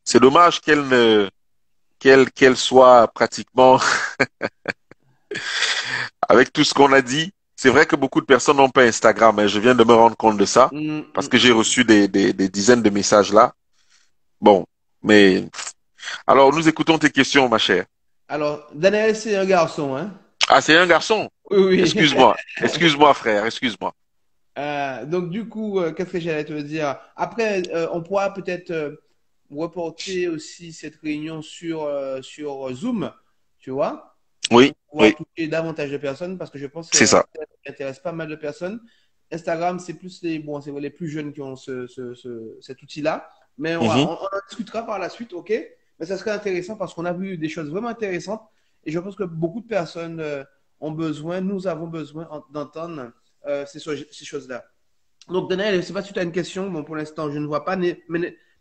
C'est dommage qu'elle soit pratiquement avec tout ce qu'on a dit. C'est vrai que beaucoup de personnes n'ont pas Instagram, mais je viens de me rendre compte de ça Mm, parce mm, que j'ai mm. reçu des dizaines de messages là. Bon, mais alors nous écoutons tes questions, ma chère. Alors, Daniel, c'est un garçon, hein? Ah, c'est un garçon. Oui, oui. Excuse-moi. Excuse-moi, frère. Excuse-moi. Donc, du coup, qu'est-ce que j'allais te dire? Après, on pourra peut-être reporter aussi cette réunion sur Zoom, tu vois, Oui, pour pouvoir oui, toucher davantage de personnes parce que je pense que c'est ça. ça intéresse pas mal de personnes. Instagram, c'est plus bon, c'est les plus jeunes qui ont cet outil-là. Mais Mhm. on en discutera par la suite, ok? Mais ça serait intéressant parce qu'on a vu des choses vraiment intéressantes et je pense que beaucoup de personnes ont besoin, nous avons besoin d'entendre ces choses-là. Donc, Daniel, je ne sais pas si tu as une question. Bon, pour l'instant, je ne vois pas, mais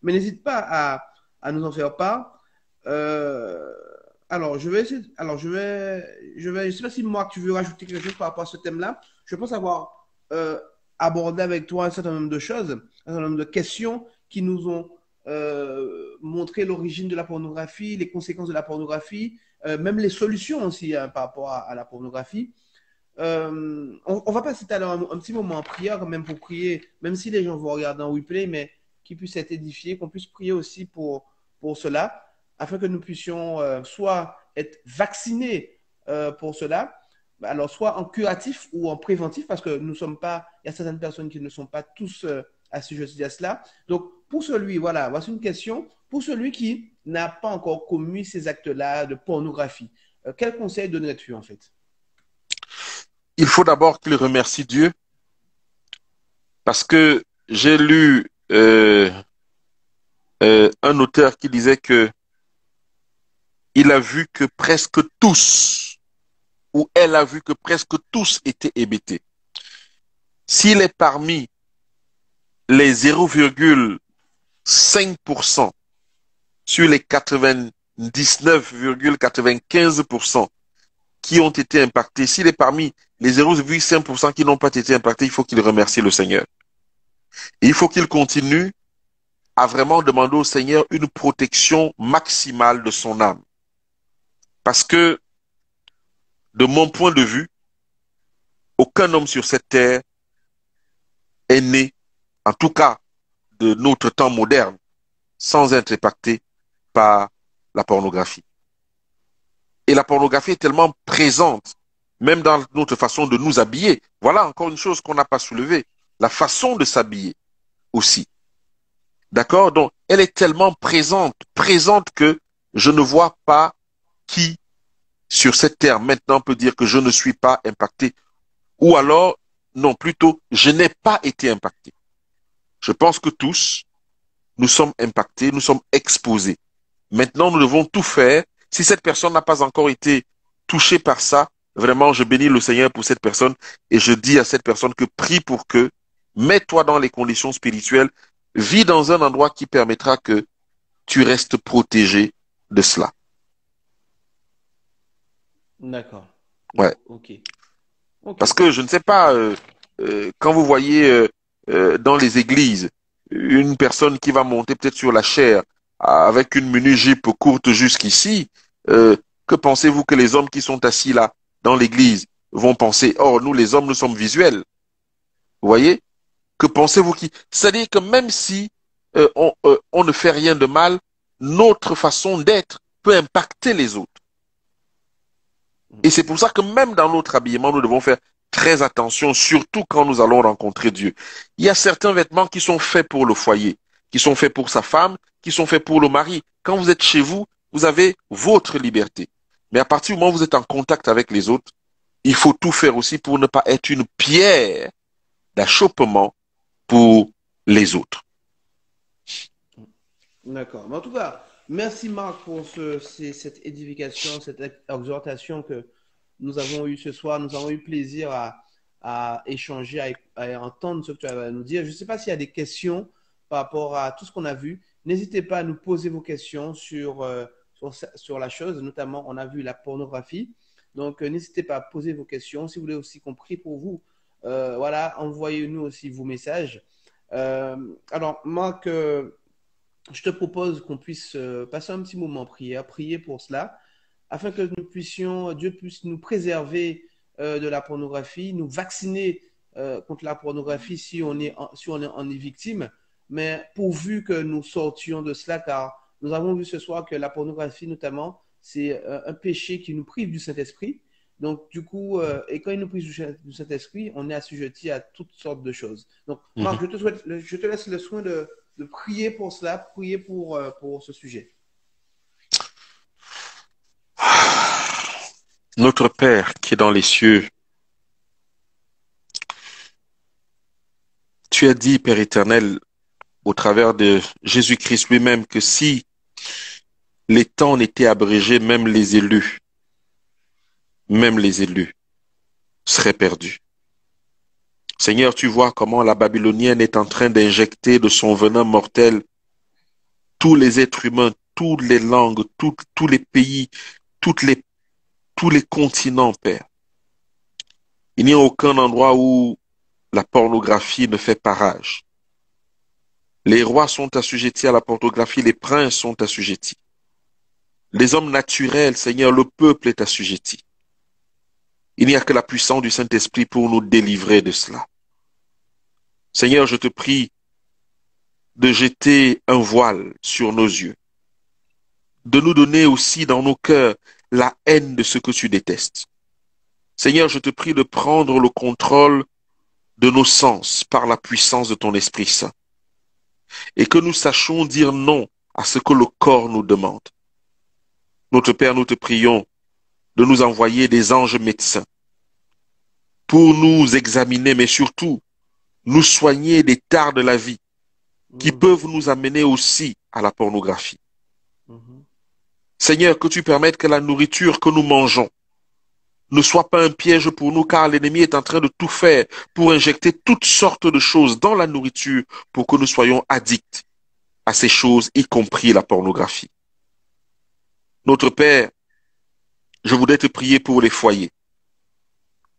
n'hésite pas à nous en faire part. Euh, alors, je vais essayer. Alors, je sais pas si moi tu veux rajouter quelque chose par rapport à ce thème-là. Je pense avoir abordé avec toi un certain nombre de choses, un certain nombre de questions qui nous ont montré l'origine de la pornographie, les conséquences de la pornographie, même les solutions aussi hein, par rapport à la pornographie. On va passer tout à l'heure un petit moment en prière, quand même pour prier, même si les gens vont regarder en replay, mais qu'ils puissent être édifiés, qu'on puisse prier aussi pour cela, afin que nous puissions soit être vaccinés pour cela, alors soit en curatif ou en préventif, parce que nous sommes pas, il y a certaines personnes qui ne sont pas tous assujettis à cela. Donc, pour celui, voilà, voici une question, pour celui qui n'a pas encore commis ces actes-là de pornographie, quel conseil donnerais-tu en fait? Il faut d'abord qu'il remercie Dieu parce que j'ai lu un auteur qui disait que il a vu que presque tous, ou elle a vu que presque tous étaient hébétés. S'il est parmi les 0,5% sur les 99,95% qui ont été impactés, s'il est parmi les 0,5% qui n'ont pas été impactés, il faut qu'il remercie le Seigneur. Et il faut qu'il continue à vraiment demander au Seigneur une protection maximale de son âme. Parce que, de mon point de vue, aucun homme sur cette terre est né, en tout cas de notre temps moderne, sans être impacté par la pornographie. Et la pornographie est tellement présente, même dans notre façon de nous habiller. Voilà encore une chose qu'on n'a pas soulevée, la façon de s'habiller aussi. D'accord? Donc, elle est tellement présente, présente que je ne vois pas qui, sur cette terre, maintenant peut dire que je ne suis pas impacté. Ou alors, non, plutôt, je n'ai pas été impacté. Je pense que tous, nous sommes impactés, nous sommes exposés. Maintenant, nous devons tout faire. Si cette personne n'a pas encore été touchée par ça, vraiment, je bénis le Seigneur pour cette personne et je dis à cette personne que prie pour que, mets-toi dans les conditions spirituelles, vis dans un endroit qui permettra que tu restes protégé de cela. D'accord. Ouais. Ok. Ok. Parce que je ne sais pas, quand vous voyez dans les églises une personne qui va monter peut-être sur la chaire avec une mini-jupe courte jusqu'ici, que pensez-vous que les hommes qui sont assis là dans l'église vont penser? Oh, nous les hommes, nous sommes visuels. Vous voyez? Que pensez-vous qui... C'est-à-dire que même si on ne fait rien de mal, notre façon d'être peut impacter les autres. Et c'est pour ça que même dans notre habillement, nous devons faire très attention, surtout quand nous allons rencontrer Dieu. Il y a certains vêtements qui sont faits pour le foyer, qui sont faits pour sa femme, qui sont faits pour le mari. Quand vous êtes chez vous, vous avez votre liberté. Mais à partir du moment où vous êtes en contact avec les autres, il faut tout faire aussi pour ne pas être une pierre d'achoppement pour les autres. D'accord. Mais en tout cas, merci Marc pour cette édification, cette exhortation que nous avons eue ce soir. Nous avons eu plaisir à échanger, à entendre ce que tu as à nous dire. Je ne sais pas s'il y a des questions par rapport à tout ce qu'on a vu. N'hésitez pas à nous poser vos questions sur la chose. Notamment, on a vu la pornographie. Donc, n'hésitez pas à poser vos questions. Si vous voulez aussi qu'on prie pour vous, voilà, envoyez-nous aussi vos messages. Alors, Marc, je te propose qu'on puisse passer un petit moment en prière, prier pour cela, afin que Dieu puisse nous préserver de la pornographie, nous vacciner contre la pornographie si on en est victime, mais pourvu que nous sortions de cela, car nous avons vu ce soir que la pornographie, notamment, c'est un péché qui nous prive du Saint-Esprit. Donc, du coup, et quand il nous prive du Saint-Esprit, on est assujetti à toutes sortes de choses. Donc, Marc, je te laisse le soin de prier pour cela, prier pour ce sujet. Notre Père qui est dans les cieux, tu as dit, Père éternel, au travers de Jésus-Christ lui-même, que si les temps n'étaient abrégés, même les élus seraient perdus. Seigneur, tu vois comment la Babylonienne est en train d'injecter de son venin mortel tous les êtres humains, toutes les langues, tous les pays, tous les continents, Père. Il n'y a aucun endroit où la pornographie ne fait pas rage. Les rois sont assujettis à la pornographie, les princes sont assujettis. Les hommes naturels, Seigneur, le peuple est assujetti. Il n'y a que la puissance du Saint-Esprit pour nous délivrer de cela. Seigneur, je te prie de jeter un voile sur nos yeux, de nous donner aussi dans nos cœurs la haine de ce que tu détestes. Seigneur, je te prie de prendre le contrôle de nos sens par la puissance de ton Esprit Saint, et que nous sachions dire non à ce que le corps nous demande. Notre Père, nous te prions de nous envoyer des anges médecins pour nous examiner, mais surtout nous soigner des tares de la vie qui peuvent nous amener aussi à la pornographie. Seigneur, que tu permettes que la nourriture que nous mangeons ne soit pas un piège pour nous, car l'ennemi est en train de tout faire pour injecter toutes sortes de choses dans la nourriture pour que nous soyons addicts à ces choses, y compris la pornographie. Notre Père, je voudrais te prier pour les foyers,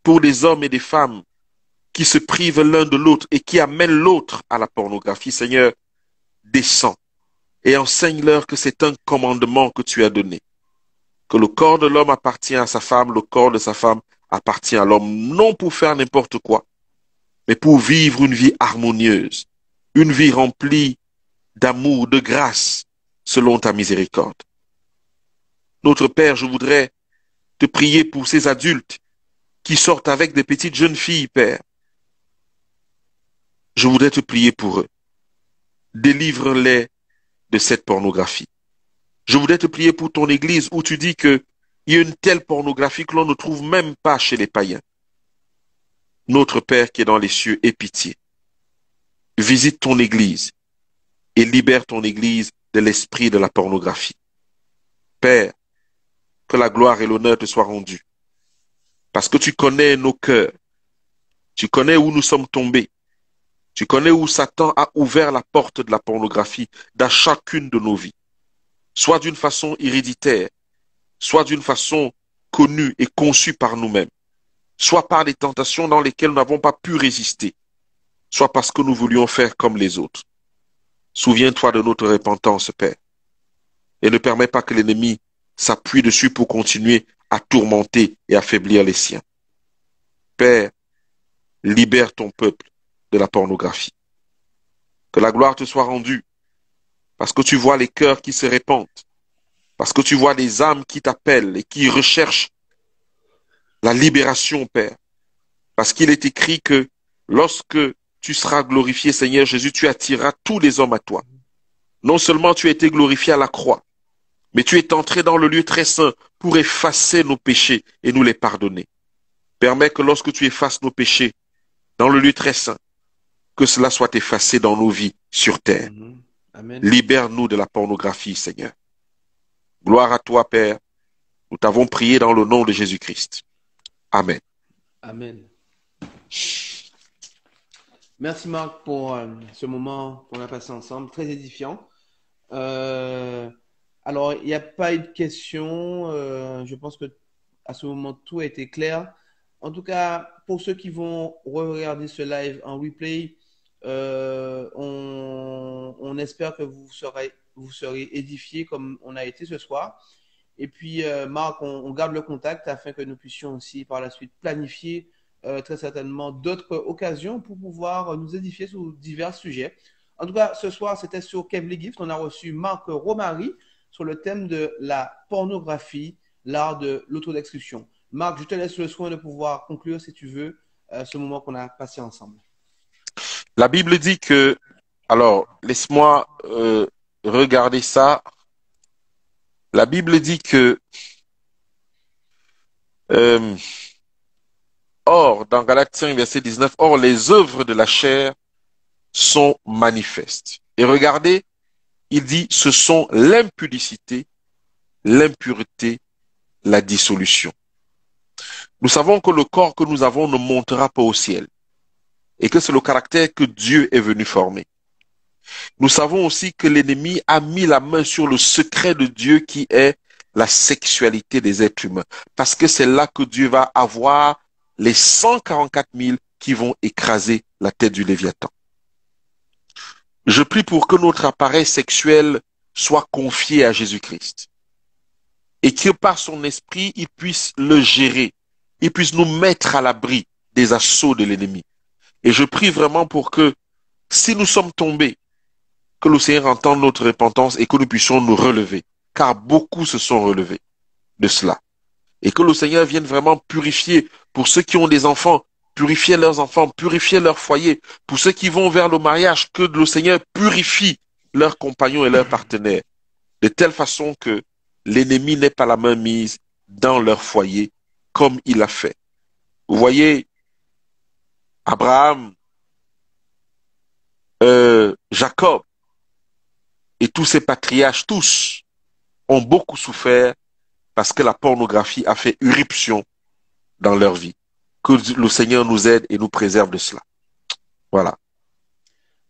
pour des hommes et des femmes qui se privent l'un de l'autre et qui amènent l'autre à la pornographie. Seigneur, descends et enseigne-leur que c'est un commandement que tu as donné, que le corps de l'homme appartient à sa femme, le corps de sa femme appartient à l'homme, non pour faire n'importe quoi, mais pour vivre une vie harmonieuse, une vie remplie d'amour, de grâce, selon ta miséricorde. Notre Père, je voudrais te prier pour ces adultes qui sortent avec des petites jeunes filles, Père. Je voudrais te prier pour eux. Délivre-les de cette pornographie. Je voudrais te prier pour ton église où tu dis qu'il y a une telle pornographie que l'on ne trouve même pas chez les païens. Notre Père qui est dans les cieux, aie pitié. Visite ton église et libère ton église de l'esprit de la pornographie. Père, que la gloire et l'honneur te soient rendus. Parce que tu connais nos cœurs. Tu connais où nous sommes tombés. Tu connais où Satan a ouvert la porte de la pornographie dans chacune de nos vies. Soit d'une façon héréditaire, soit d'une façon connue et conçue par nous-mêmes. soit par des tentations dans lesquelles nous n'avons pas pu résister, soit parce que nous voulions faire comme les autres. Souviens-toi de notre repentance, Père, et ne permets pas que l'ennemi s'appuie dessus pour continuer à tourmenter et affaiblir les siens. Père, libère ton peuple de la pornographie. Que la gloire te soit rendue, parce que tu vois les cœurs qui se répandent, parce que tu vois des âmes qui t'appellent et qui recherchent la libération, Père. Parce qu'il est écrit que lorsque tu seras glorifié, Seigneur Jésus, tu attireras tous les hommes à toi. Non seulement tu as été glorifié à la croix, mais tu es entré dans le lieu très saint pour effacer nos péchés et nous les pardonner. Permets que lorsque tu effaces nos péchés dans le lieu très saint, que cela soit effacé dans nos vies sur terre. Amen. Libère-nous de la pornographie, Seigneur. Gloire à toi, Père. Nous t'avons prié dans le nom de Jésus-Christ. Amen. Amen. Merci Marc pour ce moment qu'on a passé ensemble, très édifiant. Alors, il n'y a pas eu de questions. Je pense que à ce moment, tout a été clair. En tout cas, pour ceux qui vont regarder ce live en replay, on espère que vous serez édifiés comme on a été ce soir. Et puis, Marc, on garde le contact afin que nous puissions aussi par la suite planifier très certainement d'autres occasions pour pouvoir nous édifier sur divers sujets. En tout cas, ce soir, c'était sur Kevly Gift. On a reçu Marc Romary sur le thème de la pornographie, l'art de l'autodestruction. Marc, je te laisse le soin de pouvoir conclure, si tu veux, ce moment qu'on a passé ensemble. La Bible dit que, alors, laisse-moi regarder ça. La Bible dit que, or, dans Galates 5, verset 19, or, les œuvres de la chair sont manifestes. Et regardez, il dit, ce sont l'impudicité, l'impureté, la dissolution. Nous savons que le corps que nous avons ne montera pas au ciel et que c'est le caractère que Dieu est venu former. Nous savons aussi que l'ennemi a mis la main sur le secret de Dieu qui est la sexualité des êtres humains, parce que c'est là que Dieu va avoir les 144 000 qui vont écraser la tête du Léviathan. Je prie pour que notre appareil sexuel soit confié à Jésus-Christ et que par son esprit, il puisse le gérer, il puisse nous mettre à l'abri des assauts de l'ennemi. Et je prie vraiment pour que, si nous sommes tombés, que le Seigneur entende notre repentance et que nous puissions nous relever, car beaucoup se sont relevés de cela. Et que le Seigneur vienne vraiment purifier, pour ceux qui ont des enfants, purifier leurs enfants, purifier leur foyer, pour ceux qui vont vers le mariage, que le Seigneur purifie leurs compagnons et leurs partenaires, de telle façon que l'ennemi n'ait pas la main mise dans leur foyer, comme il a fait. Vous voyez, Abraham, Jacob et tous ces patriarches, tous, ont beaucoup souffert parce que la pornographie a fait irruption dans leur vie. Que le Seigneur nous aide et nous préserve de cela. Voilà.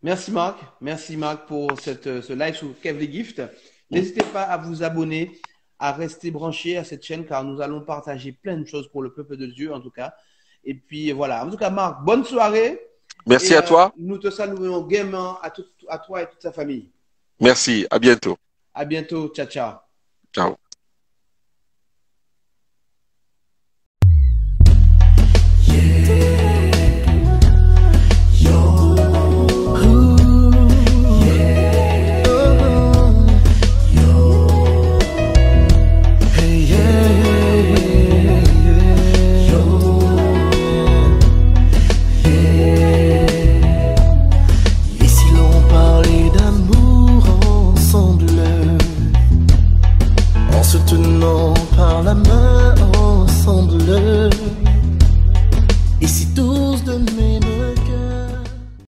Merci Marc pour ce live sur Kevly Gift. N'hésitez pas à vous abonner, à rester branché à cette chaîne car nous allons partager plein de choses pour le peuple de Dieu en tout cas. Et puis voilà. En tout cas Marc, bonne soirée. Merci à toi. Nous te saluons gaiement à toi et toute ta famille. Merci, à bientôt. À bientôt, ciao ciao. Ciao.